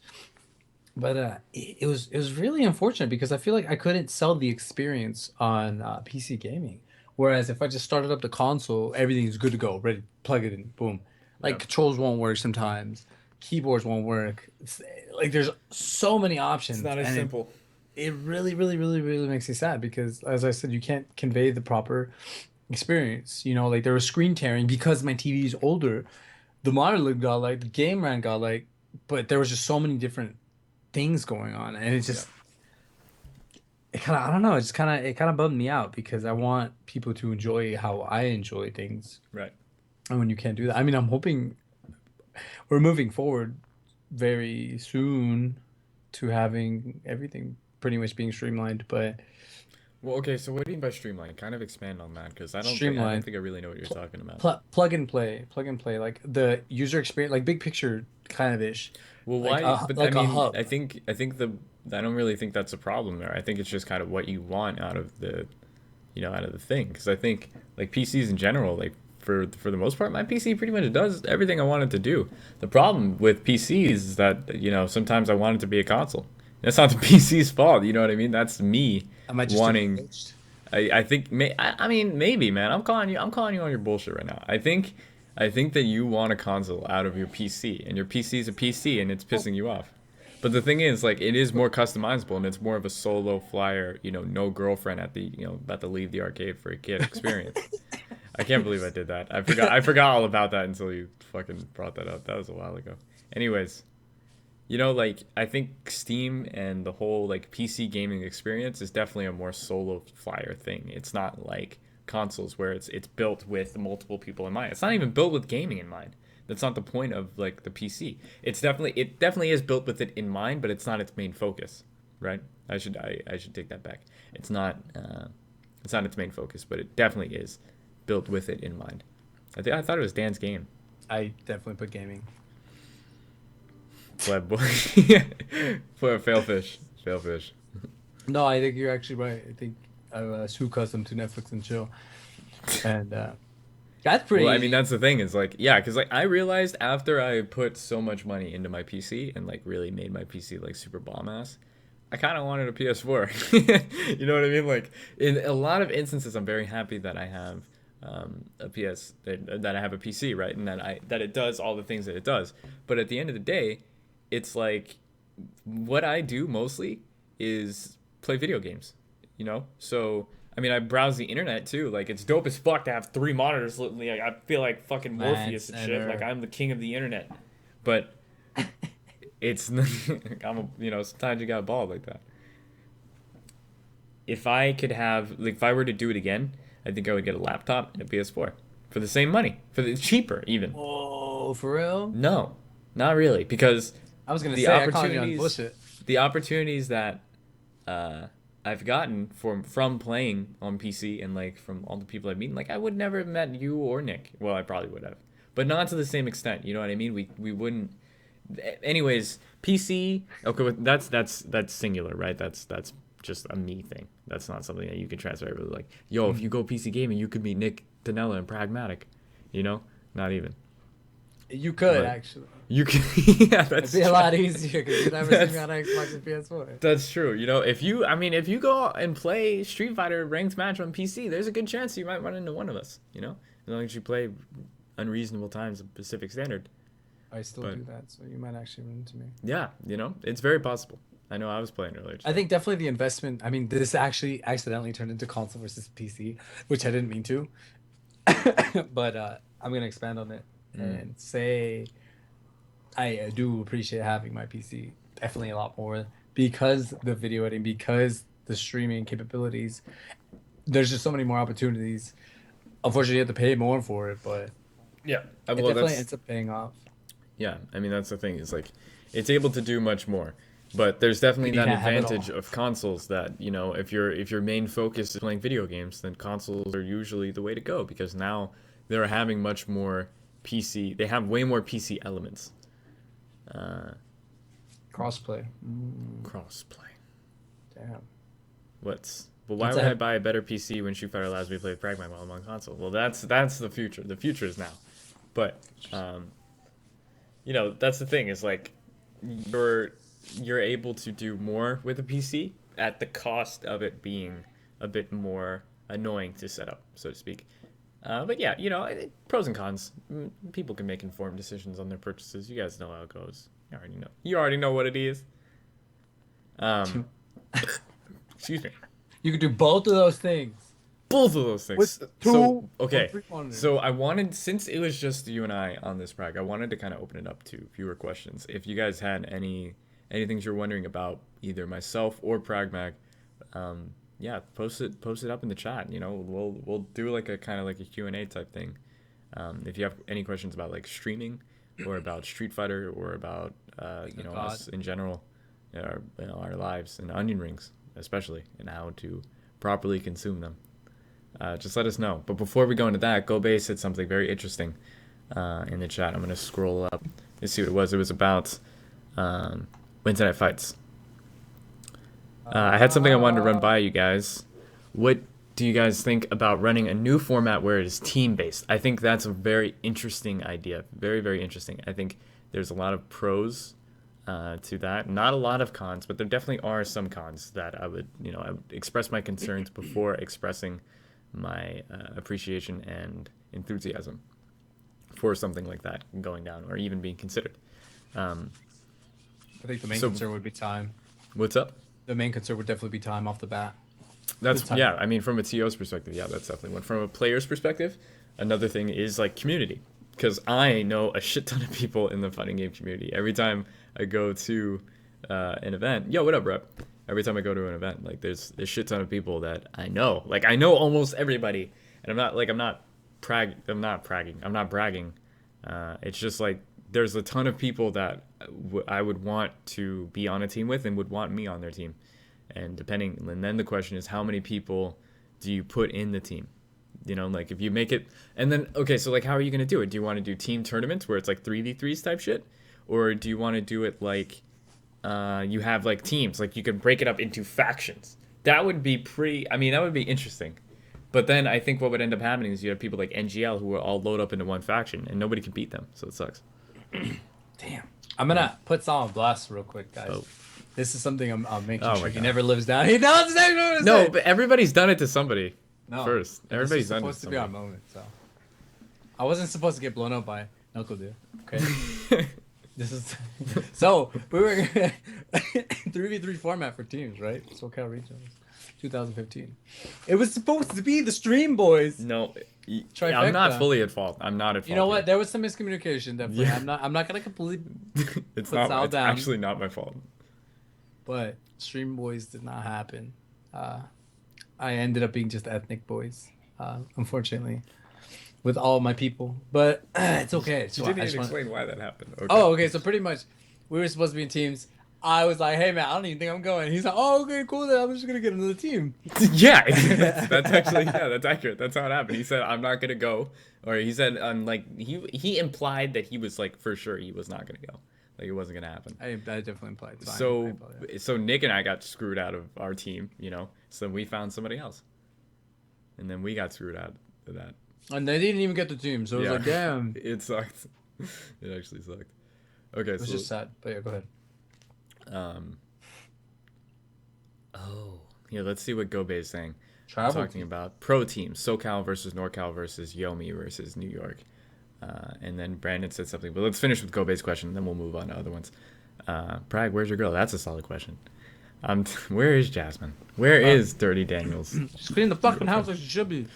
But it was really unfortunate because I feel like I couldn't sell the experience on PC gaming. Whereas if I just started up the console, everything's good to go, ready, plug it in, boom. Like
Yeah.
controls won't work sometimes, keyboards won't work. Like there's so many options.
It's not as
and
simple.
It really, really, really, really makes me sad because, as I said, you can't convey the proper experience. You know, like there was screen tearing because my TV is older. The monitor got like the game ran got like, but there was just so many different things going on, and it just it kind of I don't know. It kind of bummed me out because I want people to enjoy how I enjoy things,
Right.
and when you can't do that, I mean, I'm hoping we're moving forward very soon to having everything pretty much being streamlined, but
Well, okay. So what do you mean by streamline? Kind of expand on that because I don't
streamlined.
think I really know what you're talking about.
Plug and play, like the user experience, like big picture kind of ish,
Well,
like
why? But I
like a
mean,
hub.
I think the I don't really think that's a problem there. I think it's just kind of what you want out of the, out of the thing. Because I think like PCs in general, like for the most part, my PC pretty much does everything I want it to do. The problem with PCs is that sometimes I want it to be a console. That's not the PC's fault. You know what I mean? That's me
Am I just
wanting.
engaged?
I think I mean maybe, man. I'm calling you on your bullshit right now. I think that you want a console out of your PC, and your PC is a PC, and it's pissing you off. But the thing is, like, it is more customizable, and it's more of a solo flyer, no girlfriend at the, about to leave the arcade for a kid experience. I can't believe I did that. I forgot all about that until you fucking brought that up. That was a while ago. Anyways, like I think Steam and the whole like PC gaming experience is definitely a more solo flyer thing. It's not like consoles where it's built with multiple people in mind. It's not even built with gaming in mind. That's not the point of like the PC. It definitely is built with it in mind, but it's not its main focus, right? I should take that back. It's not its main focus, but it definitely is built with it in mind. I thought it was Dan's game.
I definitely put gaming.
Fled boy. For failfish. Failfish.
No, I think you're actually right. I think I too accustomed to Netflix and chill, and that's pretty.
Well, I mean, that's the thing is like, yeah, because like I realized after I put so much money into my PC and like really made my PC like super bomb ass, I kind of wanted a PS4. You know what I mean? Like in a lot of instances, I'm very happy that I have that I have a PC, right, and that it does all the things that it does. But at the end of the day, it's like what I do mostly is play video games, So I mean, I browse the internet too. Like it's dope as fuck to have 3 monitors. Like I feel like fucking
Man
Morpheus and shit.
center.
Like I'm the king of the internet. But it's sometimes you got bald like that. If I could have like if I were to do it again, I think I would get a laptop and a PS4 for the same money, cheaper even.
Whoa, for real?
No, not really, because
I was gonna
the
say I called you on
opportunities
bullshit.
the opportunities that I've gotten from playing on PC and like from all the people I've met, like I would never have met you or Nick. Well, I probably would have, but not to the same extent. You know what I mean? We wouldn't. Anyways, PC. Okay, that's singular, right? That's just a me thing. That's not something that you can transfer over. Like, yo, if you go PC gaming, you could meet Nick Danella and Pragmatic. You know, not even.
You could
But
actually.
you can. Yeah, that's
It'd be a
true.
lot easier because you never see me
That's
on Xbox and PS4.
that's true. You know, if you go and play Street Fighter ranked match on PC, there's a good chance you might run into one of us. You know, as long as you play unreasonable times of Pacific Standard.
I still
But
do that, so you might actually run into me.
yeah, you know, it's very possible. I know I was playing earlier
I
today.
think definitely the investment. I mean, this actually accidentally turned into console versus PC, which I didn't mean to. But I'm gonna expand on it and say I do appreciate having my PC definitely a lot more because the video editing, because the streaming capabilities. There's just so many more opportunities. Unfortunately, you have to pay more for it, but
Yeah,
it
well,
definitely
that's
ends up paying off.
yeah. I mean, that's the thing. Is like, it's able to do much more, but there's definitely
But you
that
can't have it
advantage
all.
of consoles that you know, if your main focus is playing video games, then consoles are usually the way to go because now they're having much more PC. They have way more PC elements. Uh,
Crossplay.
Crossplay.
Damn.
What's But why
That's
would I
a
buy a better PC when Street Fighter allows me to play Pragmag while I'm on console? Well, that's the future. The future is now. But you know, that's the thing. Is like you're you're able to do more with a PC at the cost of it being a bit more annoying to set up, so to speak. But yeah, you know, pros and cons. People can make informed decisions on their purchases. You guys know how it goes. You already know. You already know what it is. Um, excuse me.
You could do both of those things
Both of those things.
with two
So
or
okay.
three monitors.
So I wanted, since it was just you and I on this Prague, I wanted to kind of open it up to viewer questions. If you guys had any things you're wondering about either myself or Pragmag, yeah, post it up in the chat. You know, we'll do like a kind of like a Q&A type thing. If you have any questions about like streaming or about Street Fighter or about you
Oh
know,
God.
us in general, you know, our lives and onion rings especially, and how to properly consume them. Just let us know. But before we go into that, Gobe said something very interesting in the chat. I'm going to scroll up and see what it was. It was about Wednesday Night Fights. I had something I wanted to run by you guys. What do you guys think about running a new format where it is team-based? I think that's a very interesting idea. Very, very interesting. I think there's a lot of pros to that. Not a lot of cons, but there definitely are some cons that I would express my concerns before expressing my appreciation and enthusiasm for something like that going down or even being considered.
I think the main
So-
concern would be time.
What's up?
The main concern would definitely be time off the bat.
That's
Good time.
yeah. I mean, from a TO's perspective, yeah, that's definitely one. From a player's perspective, another thing is like community, because I know a shit ton of people in the fighting game community. Every time I go to an event, yo, what up, bro? Every time I go to an event, like there's a shit ton of people that I know. Like I know almost everybody, and I'm not bragging. It's just like there's a ton of people that I would want to be on a team with and would want me on their team. And then the question is, how many people do you put in the team? You know, like if you make it, and then, okay, so like, how are you going to do it? Do you want to do team tournaments where it's like 3v3s type shit? Or do you want to do it like, you have like teams, like you can break it up into factions? That would be that would be interesting. But then I think what would end up happening is you have people like NGL who will all load up into one faction and nobody can beat them. So it sucks.
Damn. I'm gonna put some on blast real quick, guys.
Oh.
This is something I'm making
Oh
sure
my
he
God.
never lives down. He knows exactly what to
No,
say.
but everybody's done it to somebody
No,
first.
this
Everybody's
is
done it to
supposed to be our
somebody.
moment. So I wasn't supposed to get blown up by Knuckle Dude. Okay. This is so we were 3v3 format for teams, right? SoCal Regionals, 2015. It was supposed to be the Stream Boys.
No,
Trifecta.
I'm not fully at fault. I'm not at fault.
You know what?
here.
There was some miscommunication. Definitely.
Yeah.
I'm not gonna completely.
It's
Put
not.
Sal
It's
down.
actually not my fault.
But Stream Boys did not happen. I ended up being just ethnic boys, unfortunately, with all my people. But it's okay. It's
You
fine.
didn't
I just
even
want-
explain why that happened. Okay.
Oh, okay. So pretty much, we were supposed to be in teams. I was like, "Hey man, I don't even think I'm going." He's like, "Oh, okay, cool. Then I'm just gonna get another team."
Yeah, that's actually that's accurate. That's how it happened. He said I'm not gonna go, or he said like he implied that he was like for sure he was not gonna go. Like it wasn't gonna happen.
I definitely implied. Fine.
So Nick and I got screwed out of our team, you know. So we found somebody else, and then we got screwed out of that.
And they didn't even get the team, so it was like, damn.
It sucked. It actually sucked. Okay,
It was just sad. But yeah, go ahead.
Here, let's see what Gobe is saying.
Travel
Talking
team.
about pro teams, SoCal versus NorCal versus Yomi versus New York. And then Brandon said something, but let's finish with Gobe's question, and then we'll move on to other ones. Prag, where's your girl? That's a solid question. Where is Jasmine? Where is Dirty Daniels?
She's cleaning the fucking house like she should be.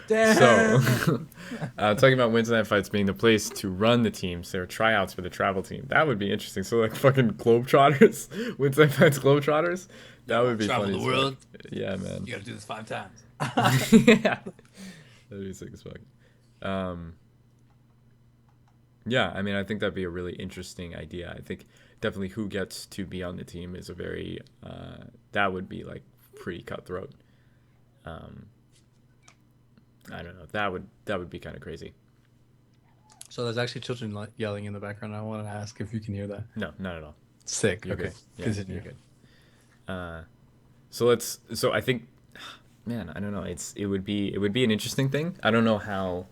Damn.
So, talking about Wednesday Night Fights being the place to run the teams, there are tryouts for the travel team. That would be interesting. So, like, fucking Globetrotters? Wednesday Night Fights Globetrotters? That would be
Travel
funny.
the world.
Yeah, man.
You gotta do this 5 times.
Yeah. That'd be sick as fuck. Yeah, I mean, I think that'd be a really interesting idea. I think definitely who gets to be on the team is a very, that would be, like, pretty cutthroat. I don't know. That would be kind of crazy.
So there's actually children yelling in the background. I want to ask if you can hear that.
No, not at all.
Sick.
You're
okay.
good. Yeah,
Continue.
you're good. So I think, man, I don't know. It would be an interesting thing. I don't know how.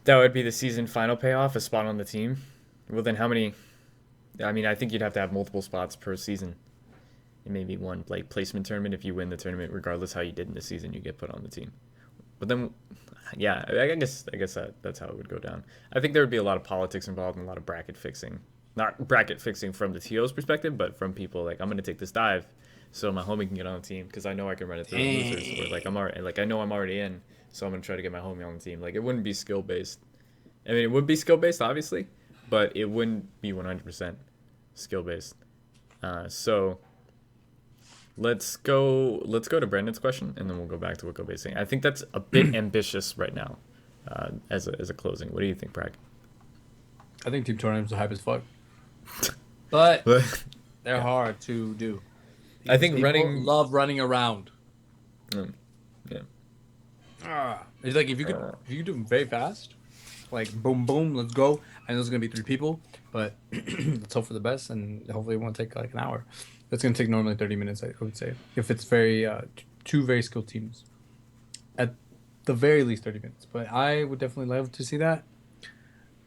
That would be the season final payoff, a spot on the team. Well, then how many? I mean, I think you'd have to have multiple spots per season. And maybe one like placement tournament. If you win the tournament, regardless how you did in the season, you get put on the team. But then, yeah, I guess that's how it would go down. I think there would be a lot of politics involved and a lot of bracket fixing. Not bracket fixing from the TO's perspective, but from people like, I'm going to take this dive so my homie can get on the team because I know I can run it through the losers. Or like I know I'm already in, so I'm going to try to get my homie on the team. Like it wouldn't be skill based. I mean, it would be skill based, obviously, but it wouldn't be 100% skill based. So let's go to Brandon's question, and then we'll go back to what Kobe's saying. I think that's a bit ambitious right now, as a closing. What do you think, Bragg?
I think team tournaments are hype as fuck, but they're hard to do.
I think
People love running around.
Yeah.
It's like if you could do them very fast, like boom boom, let's go. I know there's gonna be 3 people, but let's hope for the best, and hopefully it won't take like an hour. That's gonna take normally 30 minutes, I would say, if it's very 2 very skilled teams. At the very least 30 minutes, but I would definitely love to see that.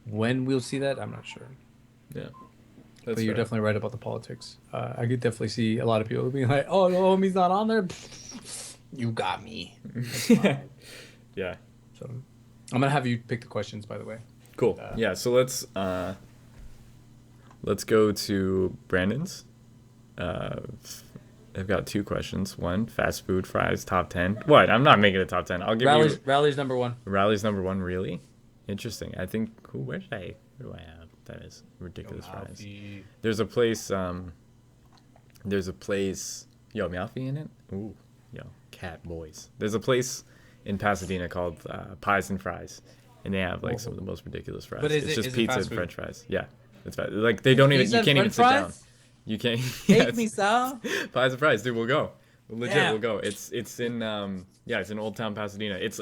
When we'll see that, I'm not sure.
Yeah.
But you're definitely right about the politics. I could definitely see a lot of people being like, "Oh, the homie's not on there. You got me."
Yeah.
So I'm gonna have you pick the questions, by the way.
Cool. Yeah. So let's go to Brandon's. I've got 2 questions. One, fast food fries top 10. What? I'm not making a top 10. I'll give you
Rally's number 1.
Rally's number 1. Really interesting. I think. Where do I have? That is ridiculous fries. There's a place. Yo, Meowfie in it. Ooh, yo, cat boys. There's a place in Pasadena called Pies and Fries, and they have like some of the most ridiculous fries.
But
it's just pizza and
food?
French fries. Yeah, it's fast. Like they don't even. You can't even sit down. You can't.
Take me, sir.
Pies and fries, dude. We'll go. Legit,
Yeah.
we'll go. It's in it's in Old Town Pasadena. It's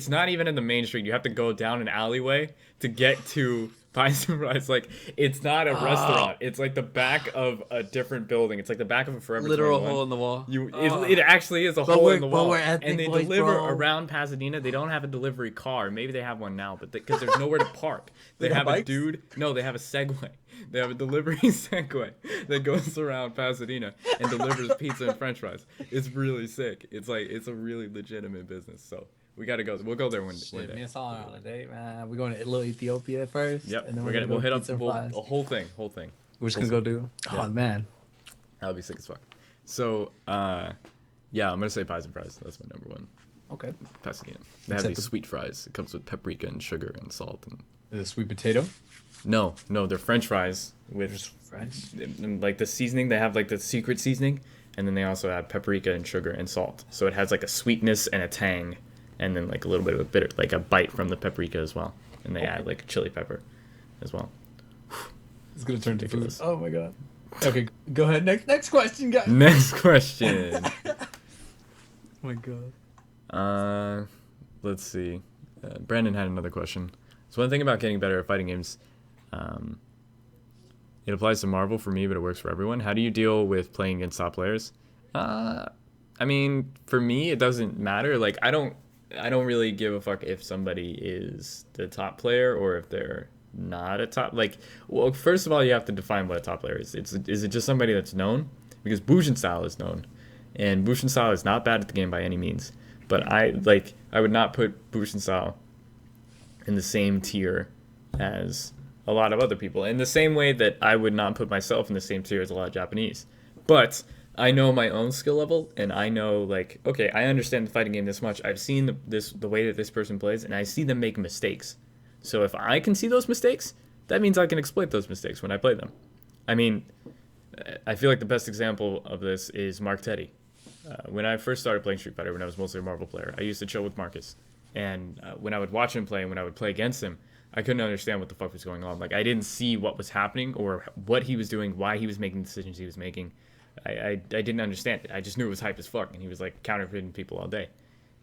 not even in the main street. You have to go down an alleyway to get to Pies and Fries. Like it's not a restaurant. It's like the back of a different building. It's like the back of a Forever
Literal
21.
hole in the wall.
It actually is a hole in the wall.
we're
And
ethnic
they
boys,
deliver
bro.
around Pasadena. They don't have a delivery car. Maybe they have one now, but because there's nowhere to park. They
got
have a
bikes?
dude. No, they have a Segway. They have a delivery Segway that goes around Pasadena and delivers pizza and French fries. It's really sick. It's a really legitimate business. So we gotta go. We'll go there one
Shit,
day.
me and Saul on a date, man. We're going to little Ethiopia first.
Yep.
And then
We'll hit up
pizza and
a
fries.
whole thing.
We're just gonna go do.
Yeah.
Oh man.
That would be sick as fuck. So yeah, I'm gonna say pies and fries. That's my number 1.
Okay.
Pasadena. They have these sweet fries. It comes with paprika and sugar and salt and.
The sweet potato.
No, they're French fries with
Fries.
and like the seasoning. They have like the secret seasoning, and then they also have paprika and sugar and salt. So it has like a sweetness and a tang, and then like a little bit of a bitter, like a bite from the paprika as well. And they add like chili pepper, as well.
It's gonna turn to food.
Ridiculous.
Oh my god. Okay, go ahead. Next question, guys.
Next question.
Oh my god.
Let's see. Brandon had another question. So one thing about getting better at fighting games, it applies to Marvel for me, but it works for everyone. How do you deal with playing against top players? Uh, I mean, for me, it doesn't matter. Like, I don't really give a fuck if somebody is the top player or if they're not a top. Like, well, first of all, you have to define what a top player is. Is it just somebody that's known? Because Bujin style is known, and Bujin style is not bad at the game by any means. But I would not put Bujin style in the same tier as a lot of other people. In the same way that I would not put myself in the same tier as a lot of Japanese. But I know my own skill level, and I know, like, okay, I understand the fighting game this much. I've seen the way that this person plays, and I see them make mistakes. So if I can see those mistakes, that means I can exploit those mistakes when I play them. I mean, I feel like the best example of this is Mark Teddy. When I first started playing Street Fighter, when I was mostly a Marvel player, I used to chill with Marcus. And when I would watch him play and when I would play against him, I couldn't understand what the fuck was going on. Like, I didn't see what was happening or what he was doing, why he was making the decisions he was making. I didn't understand it. I just knew it was hype as fuck, and he was like counterfeiting people all day.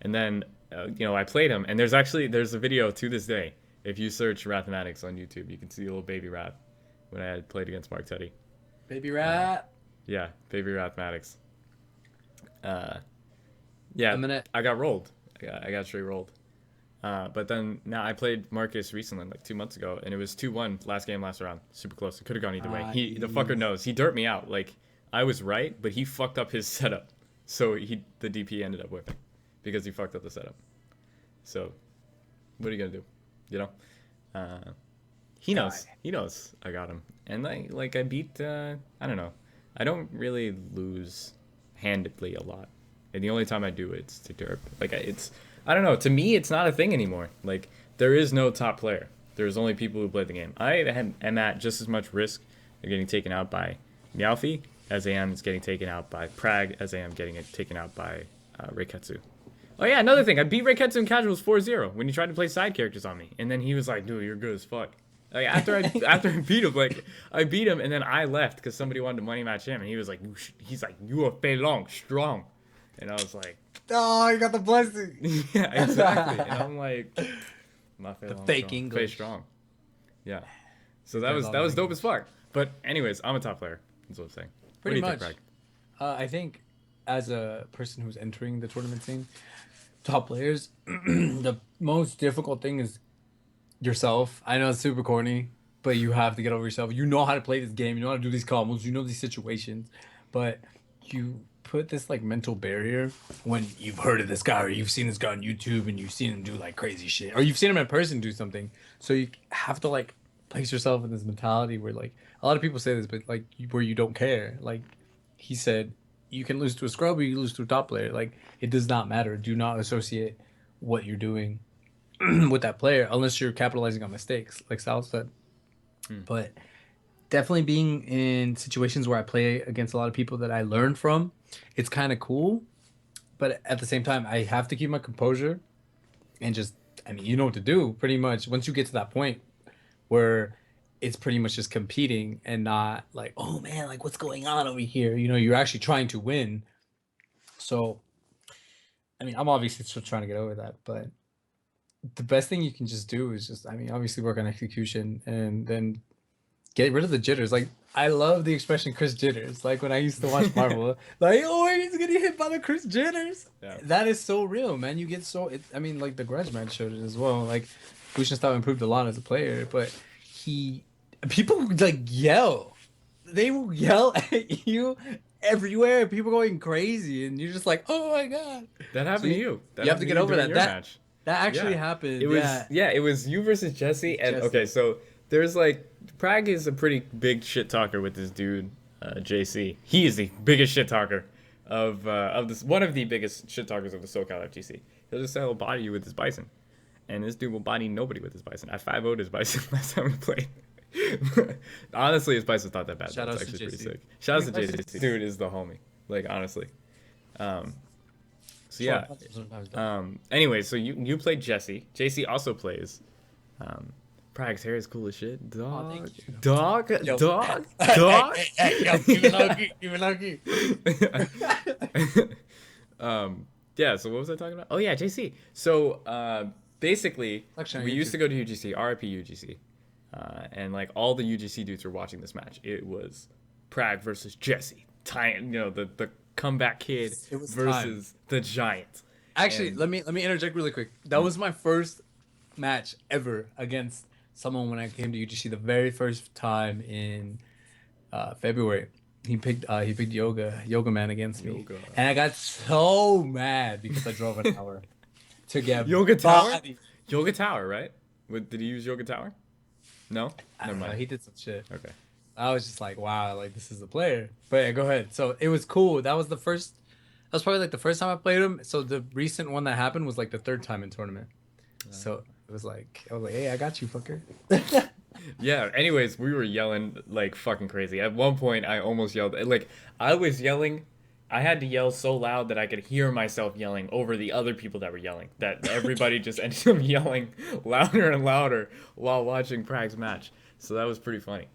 And then, I played him, and there's a video to this day. If you search Rathmatics on YouTube, you can see a little baby Rath when I had played against Mark Teddy.
Baby rat.
Yeah, baby Rathmatics. Yeah, I got rolled. I got straight rolled. But then now I played Marcus recently, like 2 months ago, and it was 2-1 last game, last round. Super close. It could have gone either way. The fucker knows. He dirt me out. Like, I was right, but he fucked up his setup. So the DP ended up whipping because he fucked up the setup. So what are you gonna do? You know? He knows. He knows I got him. And I beat I don't know. I don't really lose handedly a lot. And the only time I do it's to derp. I don't know. To me, it's not a thing anymore. Like, there is no top player. There's only people who play the game. I am at just as much risk of getting taken out by Meowth as I am getting taken out by Prag as I am getting taken out by Reiketsu. Oh yeah, another thing. I beat Reiketsu in casuals 4-0 when he tried to play side characters on me. And then he was like, dude, you're good as fuck. Like, after I beat him, I beat him and then I left because somebody wanted to money match him. And he was like, you are Fei Long, strong. And I was like,
oh, you got the blessing.
yeah, exactly. And I'm like, not Fei Long,
fake
strong.
English.
Fei strong. Yeah. So that was dope as fuck. But anyways, I'm a top player. That's what I'm saying.
Pretty
what do you
much.
think, Greg?
I think as a person who's entering the tournament scene, top players, the most difficult thing is yourself. I know it's super corny, but you have to get over yourself. You know how to play this game. You know how to do these combos. You know these situations, but you put this like mental barrier when you've heard of this guy or you've seen this guy on YouTube and you've seen him do like crazy shit or you've seen him in person do something. So you have to like place yourself in this mentality where like a lot of people say this, but like where you don't care. Like he said, you can lose to a scrub or you lose to a top player. Like it does not matter. Do not associate what you're doing with that player unless you're capitalizing on mistakes, like Sal said. But definitely being in situations where I play against a lot of people that I learn from, it's kind of cool. But at the same time, I have to keep my composure and just, I mean, you know what to do pretty much. Once you get to that point where it's pretty much just competing and not like, oh man, like what's going on over here? You know, you're actually trying to win. So, I mean, I'm obviously still trying to get over that, but the best thing you can just do is just, I mean, obviously work on execution and then get rid of the jitters. Like, I love the expression Chris Jitters. Like, when I used to watch Marvel, like, oh, he's getting hit by the Chris Jitters. Yeah. That is so real, man. You get so, I mean, like, the Grudge match showed it as well. Like, Bushinstyle improved a lot as a player, but people, like, yell. They will yell at you everywhere. People going crazy, and you're just like, oh, my God.
That happened to you.
You have to get over that. That actually happened.
It was you versus Jesse. And okay, so there's like Prag is a pretty big shit talker with this dude, JC. He is the biggest shit talker of this, one of the biggest shit talkers of the SoCal FGC. He'll just say he'll body you with his bison, and this dude will body nobody with his bison. I 5-0'd his bison last time we played. Honestly, his bison's not that bad.
Shout out
actually
to
pretty
JC.
sick. Shout out to JC. Dude is the homie. Like, honestly. So yeah. Anyway, so you played Jesse. JC also plays. Prag's hair is cool as shit. Dog.
Yo.
Dog.
Hey, keep it low key.
Yeah, so what was I talking about? Oh yeah, JC. So basically we used to go to UGC, RIP UGC. And like all the UGC dudes were watching this match. It was Prag versus Jesse, the comeback kid
It was time.
versus the Giant.
Actually,
And
let me interject really quick. That was my first match ever against someone when I came to UGC the very first time in February. He picked Yoga Man against me,
Yoga.
and I got so mad because I drove an hour to get
Yoga Tower?
bodied.
Yoga Tower, right? Did he use Yoga Tower? No?
I
Never
don't know.
mind.
He did some shit.
Okay.
I was just like, wow, like this is a player. But yeah, go ahead. So it was cool. That was the first. That was probably like the first time I played him. So the recent one that happened was like the third time in tournament. So it was like I was like, hey, I got you, fucker.
Yeah, anyways, we were yelling like fucking crazy. At one point, I almost yelled. Like, I was yelling. I had to yell so loud that I could hear myself yelling over the other people that were yelling. That everybody just ended up yelling louder and louder while watching Prag's match. So that was pretty funny.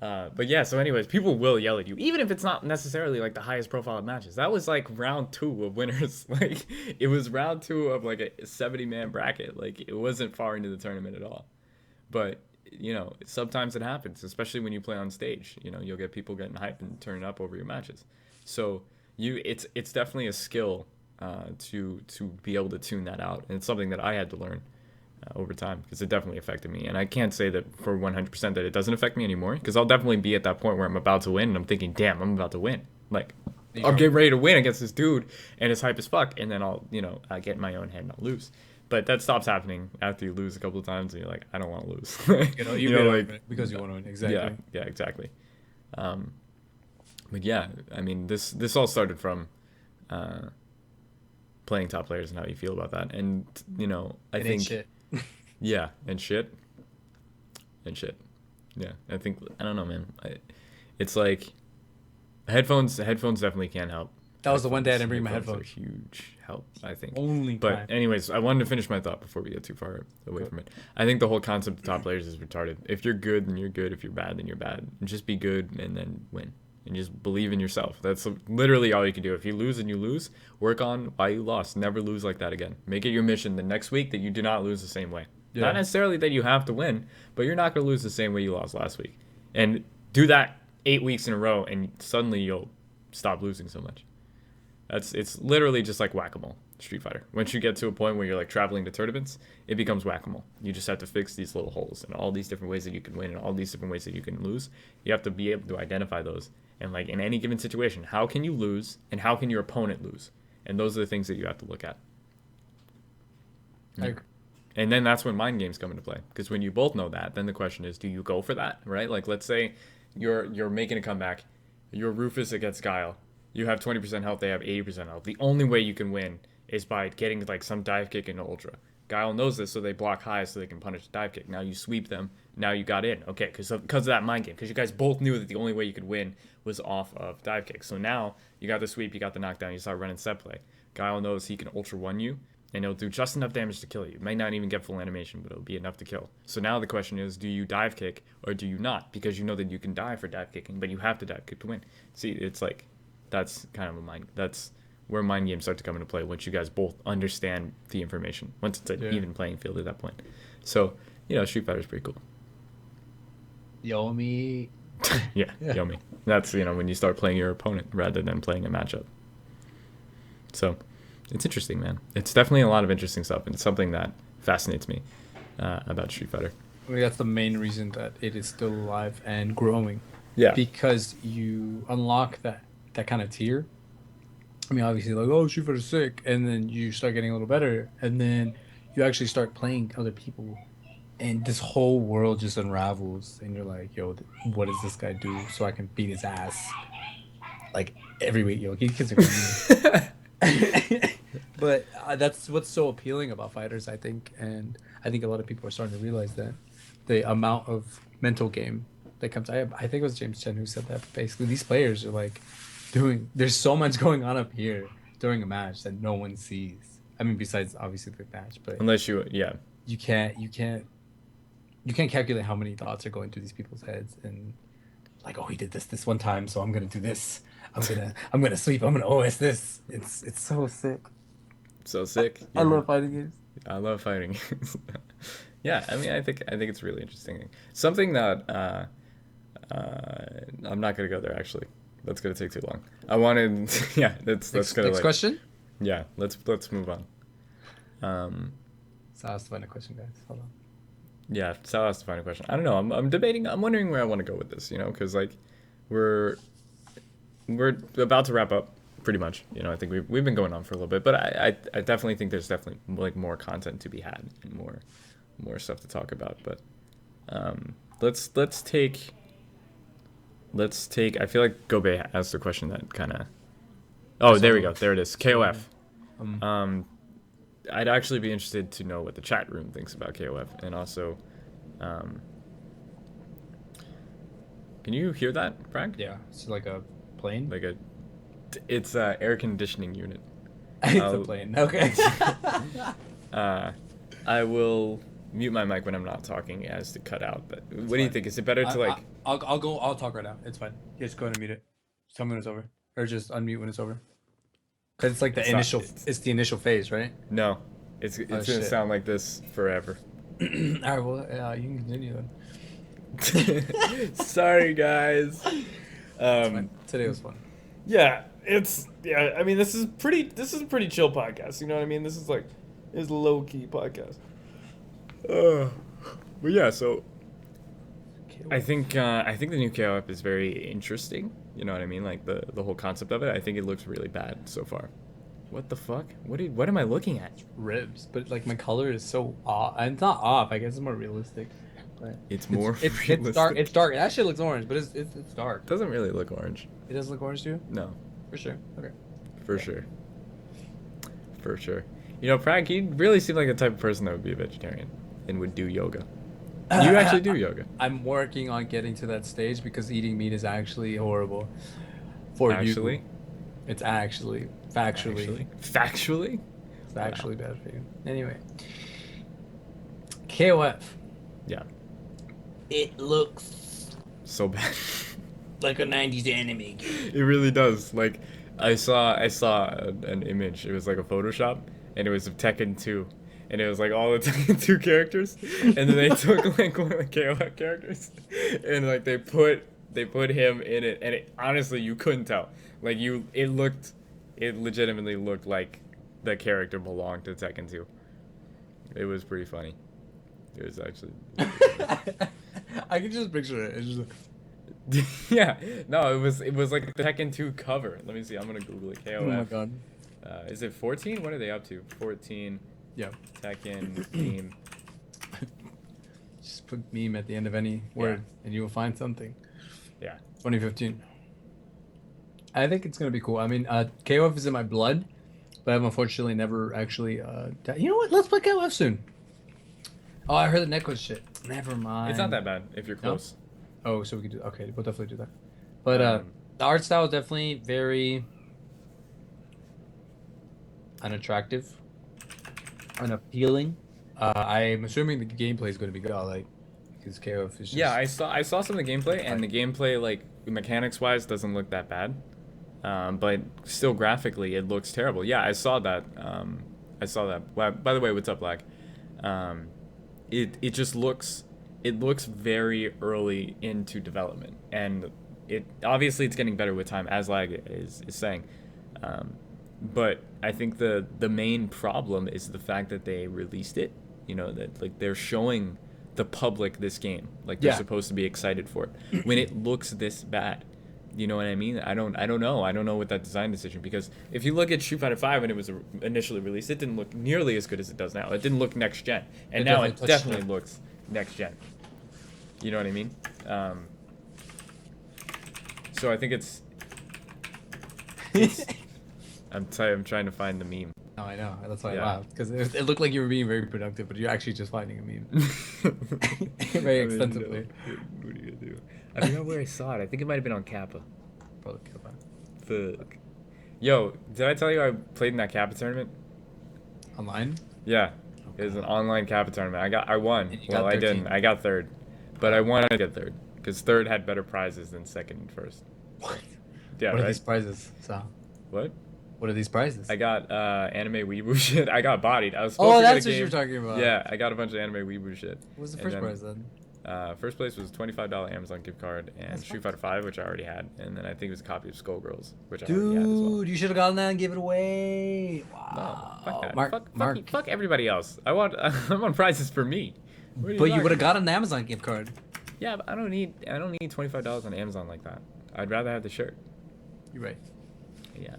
But yeah, so anyways, people will yell at you, even if it's not necessarily like the highest profile of matches. That was like round 2 of winners. Like, it was round 2 of like a 70-man bracket. Like, it wasn't far into the tournament at all. But sometimes it happens, especially when you play on stage. You'll get people getting hyped and turning up over your matches. So it's definitely a skill to be able to tune that out, and it's something that I had to learn over time because it definitely affected me. And I can't say that for 100% that it doesn't affect me anymore, because I'll definitely be at that point where I'm about to win and I'm thinking, damn, I'm about to win. Like, I'll get ready to win against this dude and it's hype as fuck, and then I get in my own head and I'll lose. But that stops happening after you lose a couple of times, and you're like, I don't want to lose.
Because you want to win. Exactly.
Yeah, exactly. But yeah, I mean, this all started from playing top players and how you feel about that, and I think
shit.
Yeah, and shit. Yeah, I don't know, man. It's like headphones definitely can help.
That was the one day I didn't bring my
Headphones
headphones.
are a huge help, I think.
Only
But
time.
anyways, I wanted to finish my thought before we get too far away from it. I think the whole concept of top players is retarded. If you're good, then you're good. If you're bad, then you're bad. And just be good and then win. And just believe in yourself. That's literally all you can do. If you lose and you lose, work on why you lost. Never lose like that again. Make it your mission the next week that you do not lose the same way.
Yeah.
Not necessarily that you have to win, but you're not going to lose the same way you lost last week. And do that 8 weeks in a row, and suddenly you'll stop losing so much. It's literally just like whack-a-mole, Street Fighter. Once you get to a point where you're like traveling to tournaments, it becomes whack-a-mole. You just have to fix these little holes and all these different ways that you can win and all these different ways that you can lose. You have to be able to identify those. And like in any given situation, how can you lose and how can your opponent lose? And those are the things that you have to look at.
I agree.
And then that's when mind games come into play. Because when you both know that, then the question is, do you go for that, right? Like, let's say you're making a comeback. You're Rufus against Guile. You have 20% health. They have 80% health. The only way you can win is by getting like some dive kick into Ultra. Guile knows this, so they block high so they can punish the dive kick. Now you sweep them. Now you got in. Okay, because of that mind game. Because you guys both knew that the only way you could win was off of dive kick. So now you got the sweep, you got the knockdown, you start running set play. Guile knows he can Ultra 1 you, and it'll do just enough damage to kill you. It may not even get full animation, but it'll be enough to kill. So now the question is, do you dive kick or do you not? Because you know that you can die for dive kicking, but you have to dive kick to win. See, it's like, that's kind of that's where mind games start to come into play once you guys both understand the information. Once it's an even playing field at that point. So, Street Fighter's pretty cool.
Yomi.
Yeah, Yomi. That's, when you start playing your opponent rather than playing a matchup. So, it's interesting, man. It's definitely a lot of interesting stuff, and it's something that fascinates me about Street Fighter.
I think that's the main reason that it is still alive and growing.
Yeah.
Because you unlock that kind of tier. I mean, obviously, like, oh, Street Fighter's sick, and then you start getting a little better, and then you actually start playing other people, and this whole world just unravels, and you're like, yo, what does this guy do so I can beat his ass? Like, every week, yo, kids are But that's what's so appealing about fighters, I think, and I think a lot of people are starting to realize that the amount of mental game that comes. I think it was James Chen who said that. But basically, these players are like there's so much going on up here during a match that no one sees. I mean, besides obviously the match, but
Unless you
can't calculate how many thoughts are going through these people's heads, and like, oh, he did this one time, so I'm gonna do this. I'm gonna sweep. I'm gonna OS this. It's so sick.
So sick.
I love fighting games.
I love fighting. Yeah, I mean, I think it's really interesting. Something that I'm not gonna go there actually. That's gonna take too long. I wanted, yeah, that's gonna
Next
like,
question.
yeah, let's move on. Um,
So I was to find a question, guys. Hold on.
yeah, Sal has to find a question. I don't know. I'm debating. I'm wondering where I want to go with this. Because like we're we're about to wrap up pretty much. I think we've been going on for a little bit, but I definitely think there's definitely like more content to be had and more stuff to talk about. But um, let's take I feel like Gobe asked a question that kind of.
I
Oh,
saw
there we
the
go. There it is.
so,
KOF.
um
Um, I'd actually be interested to know what the chat room thinks about KOF, and also, um, can you hear that, Frank?
yeah, it's like a plane.
Like it's a air conditioning unit.
It's a
I'll,
plane. Okay.
uh, I will mute my mic when I'm not talking as to cut out. But
It's
what do you
fine.
think? Is it better to like?
I'll go. I'll talk right now. It's fine. Just go ahead and mute it. Just tell me when it's over, or just unmute when it's over. Cause it's like the
It's not.
initial. It's the initial phase, right?
No. It's
Oh
gonna
shit.
sound like this forever.
All right. Well, you can continue then.
Sorry, guys.
It's fine. Today was fun.
Yeah. I mean, this is a pretty chill podcast. You know what I mean? This is like, it's a low key podcast. But yeah, so I think the new KO app is very interesting. You know what I mean? Like the whole concept of it. I think it looks really bad so far. What the fuck? What am I looking at?
Ribs, but like my color is so off. And it's not off. I guess it's more realistic. But
It's more
it's
realistic.
dark. It's dark. That shit looks orange, but it's dark.
Doesn't really look orange.
It does look orange to you?
No,
For sure. Okay.
for sure. For sure. Frank, you really seem like the type of person that would be a vegetarian and would do yoga. You actually do yoga.
I'm working on getting to that stage because eating meat is actually horrible for
Actually?
you. It's actually factually
Factually?
it's actually bad for you. Anyway, KOF.
Yeah.
It looks
So bad.
like a 90s anime game.
It really does. Like I saw an image. It was like a Photoshop, and it was of Tekken 2, and it was like all the Tekken 2 characters, and then they took like one of the KOF characters, and like they put him in it, and honestly you couldn't tell. Like it legitimately looked like the character belonged to Tekken 2. It was pretty funny. It was actually.
I can just picture it. It's just
Yeah, no, it was like the Tekken 2 cover. Let me see. I'm gonna Google it. KOF.
oh my god.
Is it 14? What are they up to? 14
Yeah.
Tekken theme.
Just put meme at the end of any word and you will find something.
Yeah.
2015. I think it's gonna be cool. I mean, KOF is in my blood, but I've unfortunately never actually. You know what? Let's play KOF soon. Oh, I heard the necklace shit. Never mind.
It's not that bad if you're close.
Oh, so we could do. Okay, we'll definitely do that. But
Um,
the art style is definitely very unattractive, unappealing. I'm assuming the gameplay is going to be godlike because KOF is just.
Yeah, I saw some of the gameplay, and the gameplay like mechanics wise doesn't look that bad. But still graphically it looks terrible. Yeah, I saw that. I saw that. Well, by the way, what's up, Black? It just looks very early into development, and it obviously it's getting better with time, as Lag is saying. But I think the main problem is the fact that they released it. That like they're showing the public this game, like they're
Yeah.
supposed to be excited for it, when it looks this bad. You know what I mean? I don't know. I don't know with that design decision, because if you look at Street Fighter 5 when it was initially released, it didn't look nearly as good as it does now. It didn't look next gen, and
It
now
definitely
it
touched
definitely
it.
looks next gen. You know what I mean? So I think it's I'm trying to find the meme.
Oh, I know. That's why
Yeah.
I laughed because it looked like you were being very productive, but you're actually just finding a meme very
I mean,
extensively.
no. What are you gonna do? I forgot where I saw it. I think it might have been on Kappa.
Probably kill that.
Fuck. Yo, did I tell you I played in that Kappa tournament?
Online.
Yeah, it was an online Kappa tournament. I won.
And you
Well,
got
I didn't.
13.
I got third, but I wanted to get third because third had better prizes than second and first.
What?
Yeah,
What are
right.
these prizes? So,
What?
What are these prizes?
I got anime weeaboo shit. I got bodied. I was supposed
Oh,
to get a
that's what
game.
you were talking about.
Yeah, I got a bunch of anime weeaboo shit.
What was the
And
first
then,
prize then?
First place was $25 Amazon gift card and
That's
Street Fighter 5, which I already had, and then I think it was a copy of Skullgirls, which I already had as well.
Dude, you should have gotten that and give it away.
No,
Wow.
fuck that.
Mark, Mark.
Fuck everybody else. I want prizes for me. What are
But you
talking
would have
about?
got an Amazon gift card.
Yeah, but I don't need $25 on Amazon like that. I'd rather have the shirt.
You're right.
Yeah,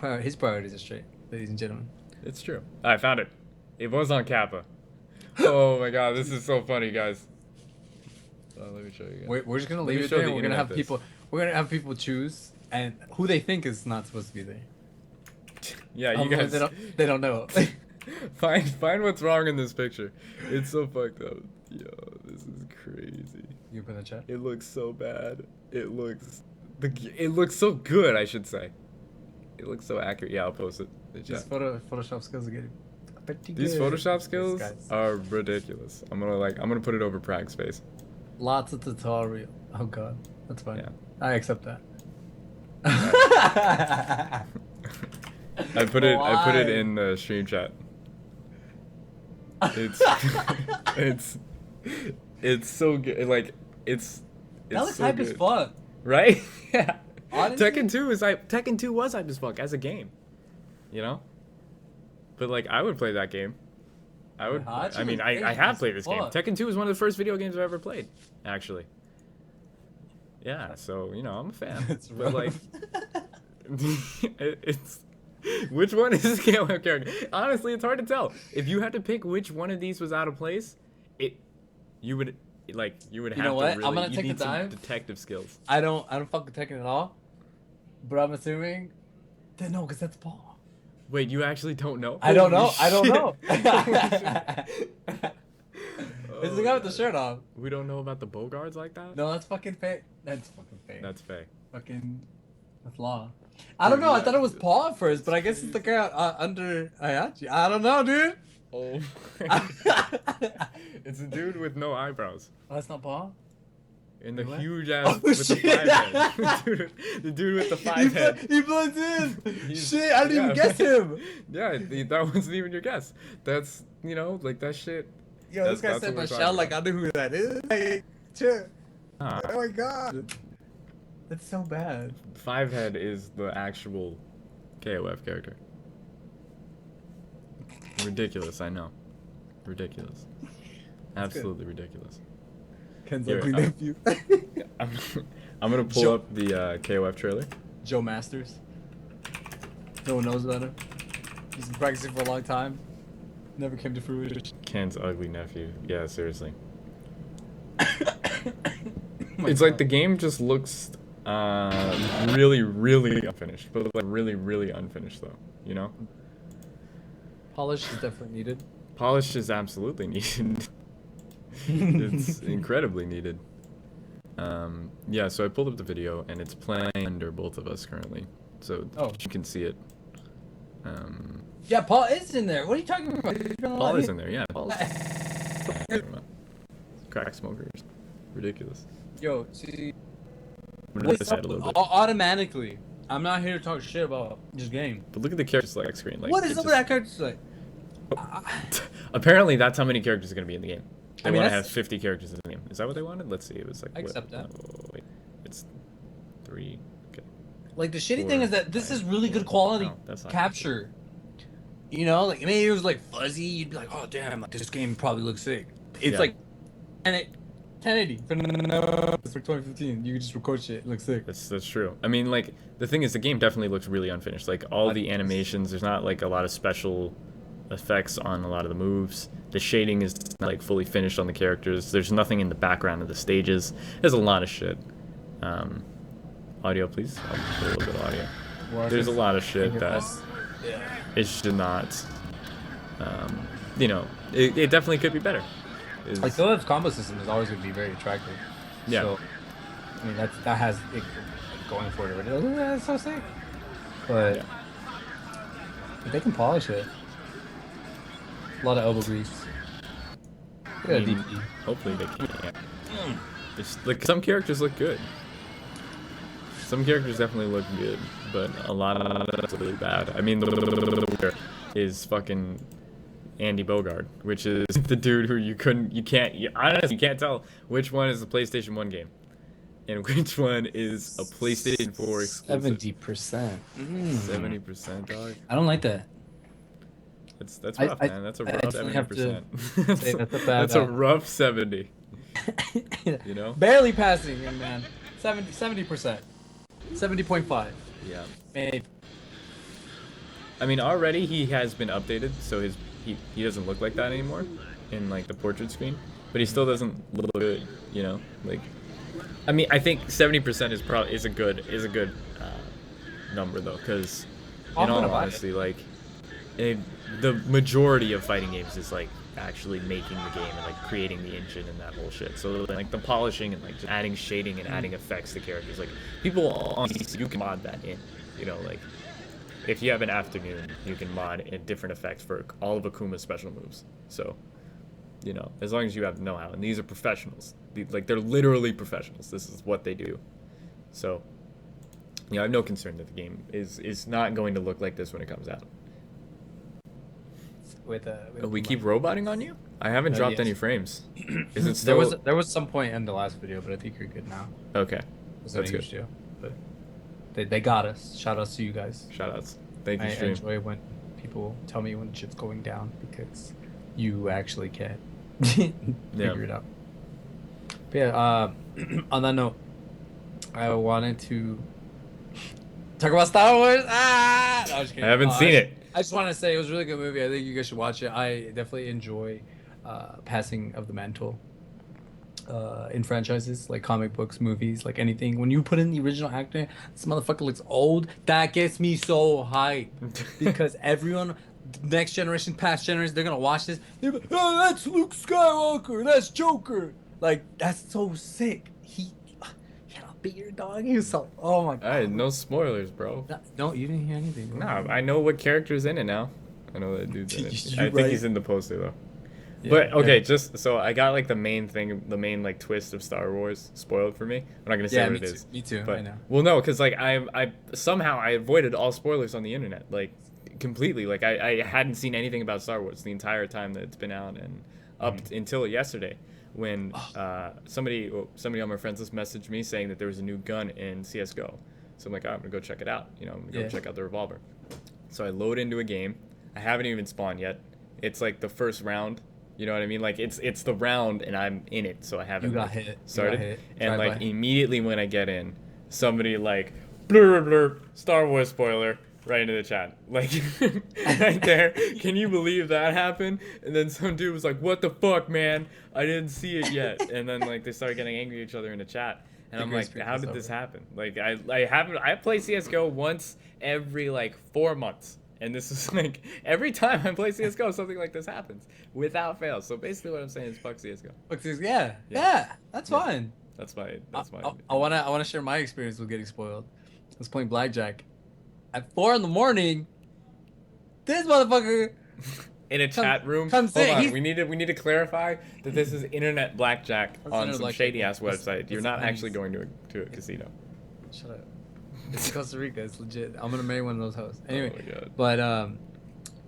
Right. His priorities are straight, ladies and gentlemen.
it's true. I found it. It was on Kappa. Oh my god, this is so funny, guys. Let me show you guys.
We're just gonna
Let me
leave it
show
there.
the
And we're gonna have
internet this.
people. We're gonna have people choose and who they think is not supposed to be there.
Yeah, you guys.
They don't know.
Find what's wrong in this picture. It's so fucked up. Yo, this is crazy.
You put in the chat.
It looks so bad. It looks so good, I should say. It looks so accurate. Yeah, I'll post it.
Just Photoshop skills are getting pretty good.
These Photoshop skills
Guys.
are ridiculous. I'm gonna put it over Prag's face.
Lots of tutorial. Oh god, that's fine.
Yeah.
I accept that.
I put it
Why?
in the stream chat. It's it's so good. Like it's
That looks
so
hype
good.
as fuck.
Right? Yeah.
Honestly?
Tekken 2 was hype as fuck as a game. You know? But like I would play that game. I would
Hachi
I mean
was
I
crazy
have
as
played this game.
fuck.
Tekken 2 is one of the first video games I've ever played, actually. Yeah, so you know, I'm a fan.
That's
But like
rough.
it's which one is the KOF character? Honestly, it's hard to tell. If you had to pick which one of these was out of place, you would have
know
to
what? I'm
really
gonna
you
take
need
the
some
time.
detective skills.
I don't fuck with Tekken at all. But I'm assuming. No, because that's Paul.
Wait, you actually don't know?
I don't know.
Holy
I don't
shit.
know.
Oh,
It's the guy with the
God.
shirt off.
We don't know about the Bogards like that?
No, that's fucking fake. That's fucking fake.
That's fake.
fucking. That's law. I don't know. I thought it was Paul at first, but I guess it's the guy under Ayachi. I don't know, dude.
Oh. It's a dude with no eyebrows.
Oh, that's not Paul.
And the
What?
huge ass
Oh,
with the
shit.
5 head. the dude with the 5 head.
He blends in.
He's-
Shit, I didn't even
yeah.
guess him.
Yeah, that wasn't even your guess. That's, like that shit.
Yo,
That's-
this guy
that's
said
what we're
Michelle
talking
like I knew who that is. Like, shit.
Ah,
Oh my god. That's so bad.
5 head is the actual KOF character. Ridiculous, I know. Ridiculous. Absolutely ridiculous.
Ken's
Here,
ugly nephew.
I'm, I'm gonna pull
Joe-
up the KOF trailer.
Joe Masters. No one knows about him. He's been practicing for a long time. Never came to fruition.
Ken's ugly nephew. Yeah, seriously.
My
It's like
God.
the game just looks really, really unfinished, but like really, really unfinished though. You know,
polish is definitely needed.
polish is absolutely needed. It's incredibly needed. Yeah, so I pulled up the video and it's playing under both of us currently, so
Oh.
you can see it.
Yeah, Paul is in there. What are you talking about?
Paul is in there, yeah. Paul is crack smokers, ridiculous.
Yo, see,
I'm gonna this side a little bit.
automatically. I'm not here to talk shit about this game.
But look at the character select screen. Like,
What is
it
up with
just-
that character like?
Apparently, that's how many characters are going to be in the game. They
I mean,
want to have
that's-
50 characters in the game. Is that what they wanted? Let's see. It was like.
I accept that.
Oh, wait. It's 3. Okay.
Like the shitty
4,
thing is that this
5,
is really good
4.
quality
No, that's not
capture. You know, like maybe it was like fuzzy. You'd be like, oh damn, like this game probably looks sick. It's
Yeah.
like, and it 1080 it's for 2015. You can just record shit. It looks sick.
That's true. I mean, like the thing is, the game definitely looks really unfinished. Like all the animations, there's not like a lot of special effects on a lot of the moves. The shading is not like fully finished on the characters. There's nothing in the background of the stages. There's a lot of shit. Audio, please. I'll put a little bit of audio. There's a lot of shit that it should not. It definitely could be better. Is-
Like the combo system is always going to be very attractive.
Yeah.
So, I mean, that has it going for it already. Like, that's so sick. But
Yeah.
if they can polish it. A lot of elbow grease. Look at
I mean,
DP.
hopefully they can. Just, like some characters look good. Some characters definitely look good, but a lot of that's really bad. I mean, the is fucking Andy Bogard, which is the dude who honestly, you can't tell which one is a PlayStation 1 game and which one is a PlayStation 4 exclusive.
70%.
70%, dog.
I don't like that.
That's rough, man. That's a rough
definitely have to
70%.
say that's a bad.
That's a rough 70. You know?
Barely passing him, man. 70%. 70.5.
Yeah.
Maybe.
I mean, already he has been updated, so he doesn't look like that anymore in like the portrait screen, but he still doesn't look good, you know? Like, I mean, I think 70% is a good number though, because in all honesty, like, the majority of fighting games is like actually making the game and like creating the engine and that whole shit. So like the polishing and like just adding shading and adding effects to characters, like people on PC, you can mod that in, you know, like if you have an afternoon, you can mod in different effects for all of Akuma's special moves. So, you know, as long as you have know-how, and these are professionals, like they're literally professionals. This is what they do. So, you know, I have no concern that the game is not going to look like this when it comes out.
With
we keep roboting on you? I haven't dropped
yes.
any frames. Is it still?
There was some point in the last video, but I think you're good now.
Okay,
That's good. Deal, but they got us. Shout outs to you guys.
Shout outs. Thank you,
I
stream.
enjoy when people tell me when shit's going down because you actually can figure it out. But yeah, on that note, I wanted to talk about Star Wars. No, I'm just kidding.
I haven't seen it.
I just want to say it was a really good movie. I think you guys should watch it. I definitely enjoy passing of the mantle in franchises like comic books, movies, like anything. When you put in the original actor, this motherfucker looks old. That gets me so hyped because everyone, next generation, past generation, they're gonna watch this. They're like, oh, that's Luke Skywalker. That's Joker. Like that's so sick. He had a beard, dog. He was so. Oh my god.
Alright, no spoilers, bro.
No, you didn't hear anything. Bro.
Nah, I know what character's in it now. I know that dude's in it. I think he's in the poster though.
Yeah,
but okay,
yeah.
just so I got like the main like twist of Star Wars spoiled for me. I'm not gonna say what it is.
Me too.
But
I know.
well, no, because like I somehow I avoided all spoilers on the internet, like completely. Like I hadn't seen anything about Star Wars the entire time that it's been out, and up until yesterday when somebody on my friends list messaged me saying that there was a new gun in CS:GO. So I'm like, I'm gonna go check it out. You know, I'm gonna go check out the revolver. So I load into a game. I haven't even spawned yet. It's like the first round. You know what I mean? Like it's the round and I'm in it, so I haven't started. And like immediately when I get in, somebody like blur blur Star Wars spoiler right into the chat. Like right there. Can you believe that happened? And then some dude was like, "What the fuck, man? I didn't see it yet." And then like they started getting angry at each other in the chat. And I'm like, "How did this happen?" Like I play CS:GO once every like 4 months. And this is like every time I play CS:GO, something like this happens without fail. So basically, what I'm saying is fuck CS:GO.
Yeah, that's fine.
That's my.
I wanna share my experience with getting spoiled. I was playing blackjack at 4 a.m. This motherfucker
in a chat room.
Hold
on, we need to clarify that this is internet blackjack on some shady ass website. You're not actually going to a casino.
Shut up. It's Costa Rica. It's legit. I'm gonna marry one of those hoes. Anyway,
oh my God.
But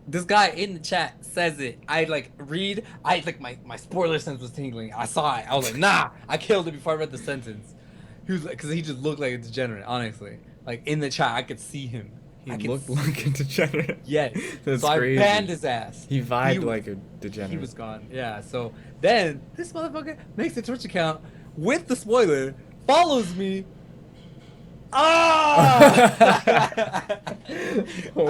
this guy in the chat says it. I like read. I like my spoiler sense was tingling. I saw it. I was like, nah. I killed it before I read the sentence. He was like, because he just looked like a degenerate. Honestly, like in the chat, I could see him.
He looked like a degenerate.
Yes.
That's
so
crazy.
I banned his ass.
He vibed like a degenerate.
He was gone. Yeah. So then this motherfucker makes a Twitch account with the spoiler, follows me. I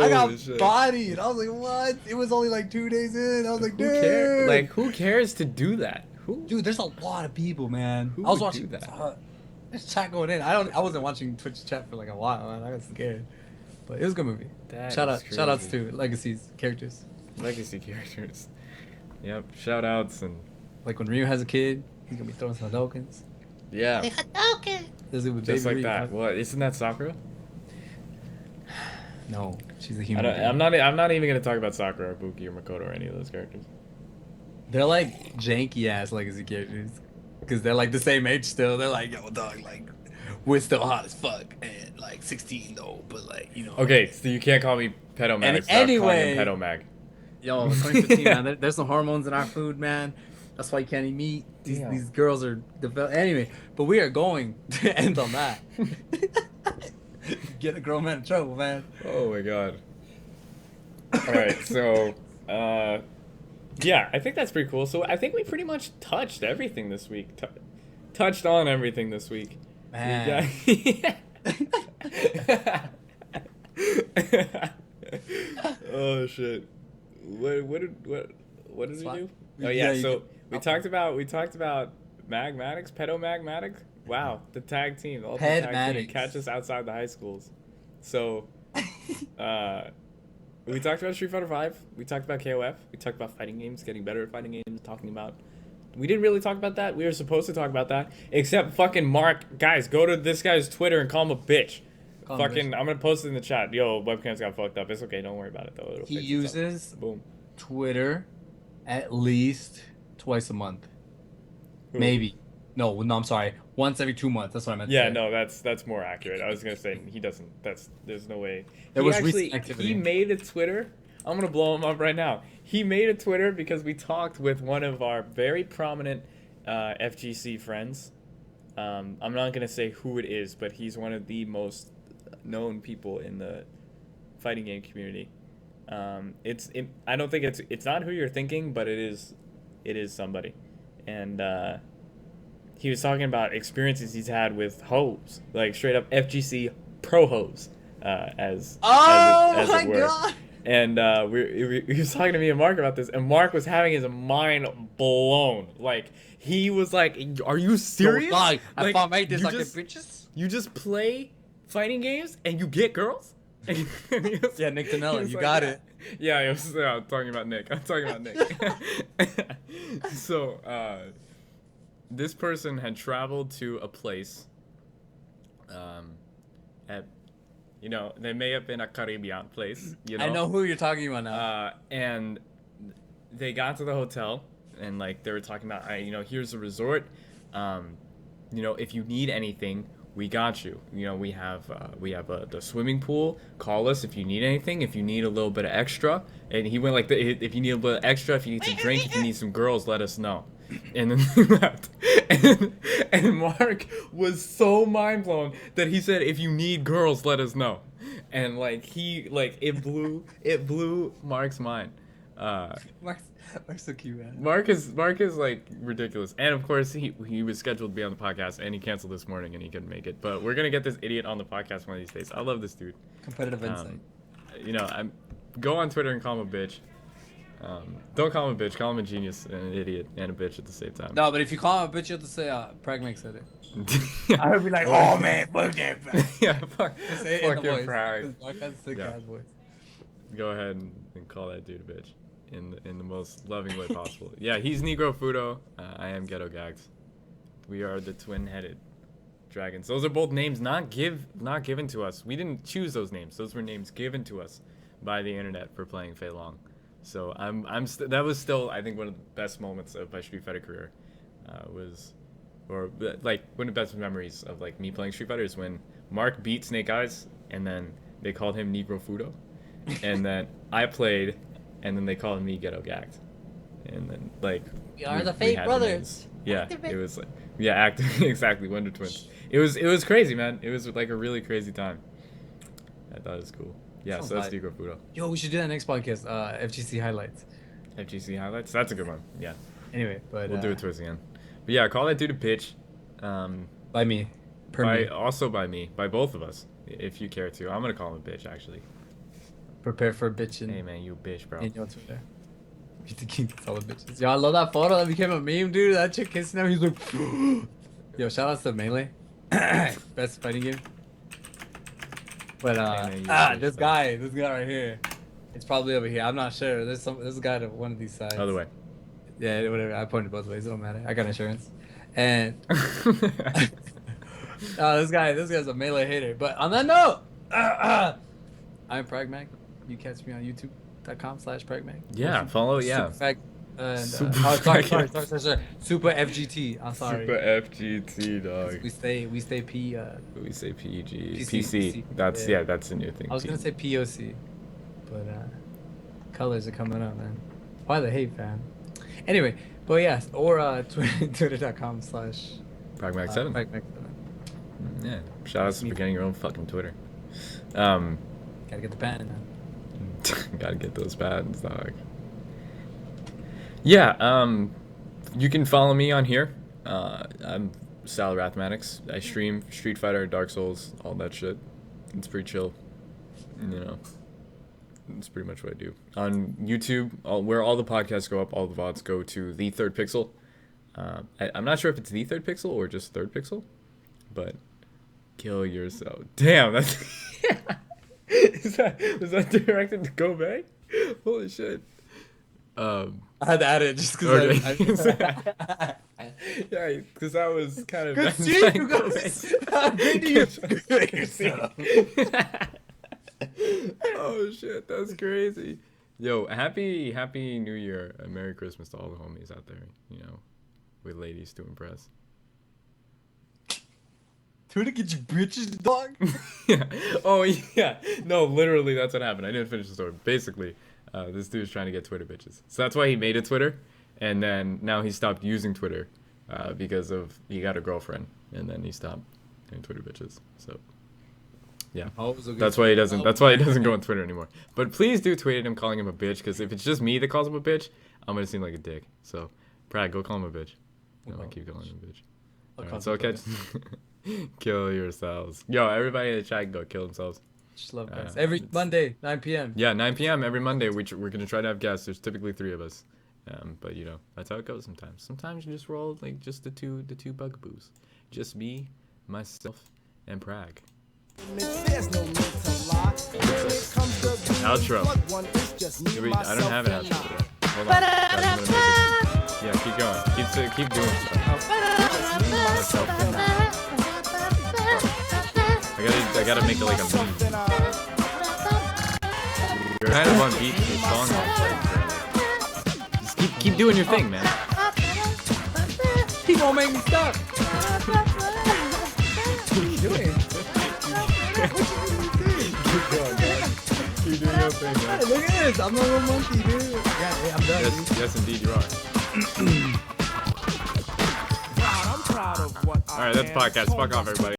got bodied. I was like, what? It was only like 2 days in. I was like, dude.
Who cares to do that?
Dude, there's a lot of people, man.
Who
I was
would
watching
do that?
There's chat going in. I wasn't watching Twitch chat for like a while, man. I got scared. But it was a good movie. Shout outs to Legacy's characters.
Legacy characters. Yep. Shout outs and
like when Ryu has a kid, he's gonna be throwing some Hadoukens.
Yeah. Just like that. What? Isn't that Sakura?
No, she's a human.
I'm not even gonna talk about Sakura or Buki or Makoto or any of those characters.
They're like janky ass Legacy characters, because they're like the same age still. They're like, yo, dog, like we're still hot as fuck and like 16 though, but like
Okay, so you can't call me pedomag.
And
Stop calling him
anyway,
pedomag.
yo, 2015, man. There's no hormones in our food, man. That's why you can't eat meat. These girls are developed. Anyway, but we are going to end on that. Get a grown man in trouble, man.
Oh my god. All right, so yeah, I think that's pretty cool. So I think we pretty much touched everything this week. Touched on everything this week.
Man.
Oh shit. What did we do? Oh
Yeah,
yeah, so we talked about Magmatics, Pedomagmatics. Wow, the tag team, the ultimate tag team, catch us outside the high schools. So we talked about Street Fighter 5, we talked about KOF, we talked about fighting games, getting better at fighting games, talking about we didn't really talk about that. We were supposed to talk about that. Except fucking Mark. Guys, go to this guy's Twitter and call him a bitch. I'm gonna post it in the chat. Yo, webcams got fucked up. It's okay. Don't worry about it though.
He uses Twitter at least twice a month.
Who?
Maybe. No, I'm sorry. Once every 2 months. That's what I meant to say.
Yeah, no, that's more accurate. I was gonna say he doesn't. There's no way.
He
made a Twitter. I'm gonna blow him up right now. He made a Twitter because we talked with one of our very prominent FGC friends. I'm not gonna say who it is, but he's one of the most known people in the fighting game community. I don't think it's not who you're thinking, but it is somebody. And he was talking about experiences he's had with hoes, like straight up FGC pro hoes, as it were. God. And he was talking to me and Mark about this, and Mark was having his mind blown. Like, he was like, "Are you serious?
I thought made this like bitches.
You just play fighting games and you get girls?"
Yeah, Nick Danella, you got it.
Yeah, I'm talking about Nick. So, this person had traveled to a place, they may have been a Caribbean place,
I know who you're talking about now.
And they got to the hotel, and like they were talking about, here's the resort. If you need anything, we got you. We have the swimming pool. Call us if you need anything. If you need a little bit of extra, and he went like, if you need a little extra, if you need some drink, if you need some girls, let us know. And then he left. And Mark was so mind blown that he said, "If you need girls, let us know." And it blew Mark's mind.
Mark's so cute, man.
Mark is like ridiculous. And of course he was scheduled to be on the podcast, and he canceled this morning and he couldn't make it. But we're gonna get this idiot on the podcast one of these days. I love this dude.
Competitive insight.
Go on Twitter and call him a bitch. Don't call him a bitch. Call him a genius and an idiot and a bitch at the same time.
No, but if you call him a bitch, you have to say, Pragmag said it. I would be like, "Oh man, fuck that."
Yeah, fuck
your
Prag.
Yeah.
Go ahead and call that dude a bitch in the most loving way possible. Yeah, he's Negro Fudo. I am Ghetto Gags. We are the twin-headed dragons. Those are both names not given to us. We didn't choose those names. Those were names given to us by the internet for playing Fei Long. So that was still, I think, one of the best moments of my Street Fighter career. One of the best memories of like me playing Street Fighter is when Mark beat Snake Eyes, and then they called him Negro Fudo, and then I played, and then they called me Ghetto Gagged, and then
we are the fake brothers.
Yeah, it was exactly, Wonder Twins. It was crazy, man. It was like a really crazy time. I thought it was cool. Yeah, so that's Negro Fudo.
Yo, we should do that next podcast. FGC highlights.
FGC highlights. That's a good one. Yeah.
Anyway, but
we'll do it towards the end. But yeah, call that dude a bitch.
By me.
Also by me. By both of us, if you care to. I'm gonna call him a bitch, actually.
Prepare for bitching.
Hey man, you a bitch, bro.
And your Twitter. You the king of all the bitches. Yo, I love that photo. That became a meme, dude. That chick kissing him. He's like, yo, shout out to Melee. Best fighting game. But this guy right here, it's probably over here. I'm not sure. There's a guy to one of these sides.
Other way.
Yeah, whatever. I pointed both ways. It don't matter. I got insurance. And this guy's a Melee hater. But on that note, I'm Pragmag. You catch me on youtube.com/Pragmag.
Yeah, follow. Yeah.
And
Super
sorry. Super FGT. I'm sorry.
Super FGT, dog.
We say P.
We say PG.
PC.
PC. That's
Yeah.
that's a new thing.
I was gonna say POC, but colors are coming up, man. Why the hate, fam? Anyway, but yeah, or twitter.com/
Pragmag7.
Pragmag7.
Yeah. Shout out for getting your own fucking Twitter.
Gotta get the patent, man.
Gotta get those patents, dog. Yeah, you can follow me on here. I'm Sal Rathmatics. I stream Street Fighter, Dark Souls, all that shit. It's pretty chill. You know, that's pretty much what I do. On YouTube, where all the podcasts go up, all the VODs go to The Third Pixel. I'm not sure if it's The Third Pixel or just Third Pixel, but kill yourself. Damn, that's... was that directed to Kobe? Holy shit.
I had to add it just because
yeah, because that was kind of
good seeing you guys. Great to yourself.
Oh shit, that's crazy. Yo, happy New Year and Merry Christmas to all the homies out there, you know, with ladies to impress.
To get you bitches, dog.
Yeah. Oh yeah. No, literally that's what happened. I didn't finish the story. Basically, this dude's trying to get Twitter bitches. So that's why he made a Twitter, and then now he stopped using Twitter because of he got a girlfriend, and then he stopped doing Twitter bitches. So yeah, that's why he doesn't. That's why he doesn't go on Twitter anymore. But please do tweet at him calling him a bitch, because if it's just me that calls him a bitch, I'm gonna seem like a dick. So, Prag, go call him a bitch. I'm gonna keep calling him a bitch. Alright, so catch. Kill yourselves. Yo, everybody in the chat can go kill themselves.
Just love guys. Every Monday, 9 p.m.
Yeah, 9 p.m. every Monday. We're gonna try to have guests. There's typically 3 of us, but you know that's how it goes sometimes. Sometimes you just roll like just the two bugaboos, just me, myself, and Prag. Outro. I don't have an outro today. Hold on. Yeah, keep going. Keep doing stuff. I gotta make it like a meme. You're kind of on beat to the song. Just keep doing your thing, man.
He won't make me stop. What are you doing?
Keep going, man. Keep doing your thing, man.
Hey, look at this. I'm a little monkey, dude. Yeah, I'm done.
Yes, indeed you are. Alright, that's the podcast. Fuck off, everybody.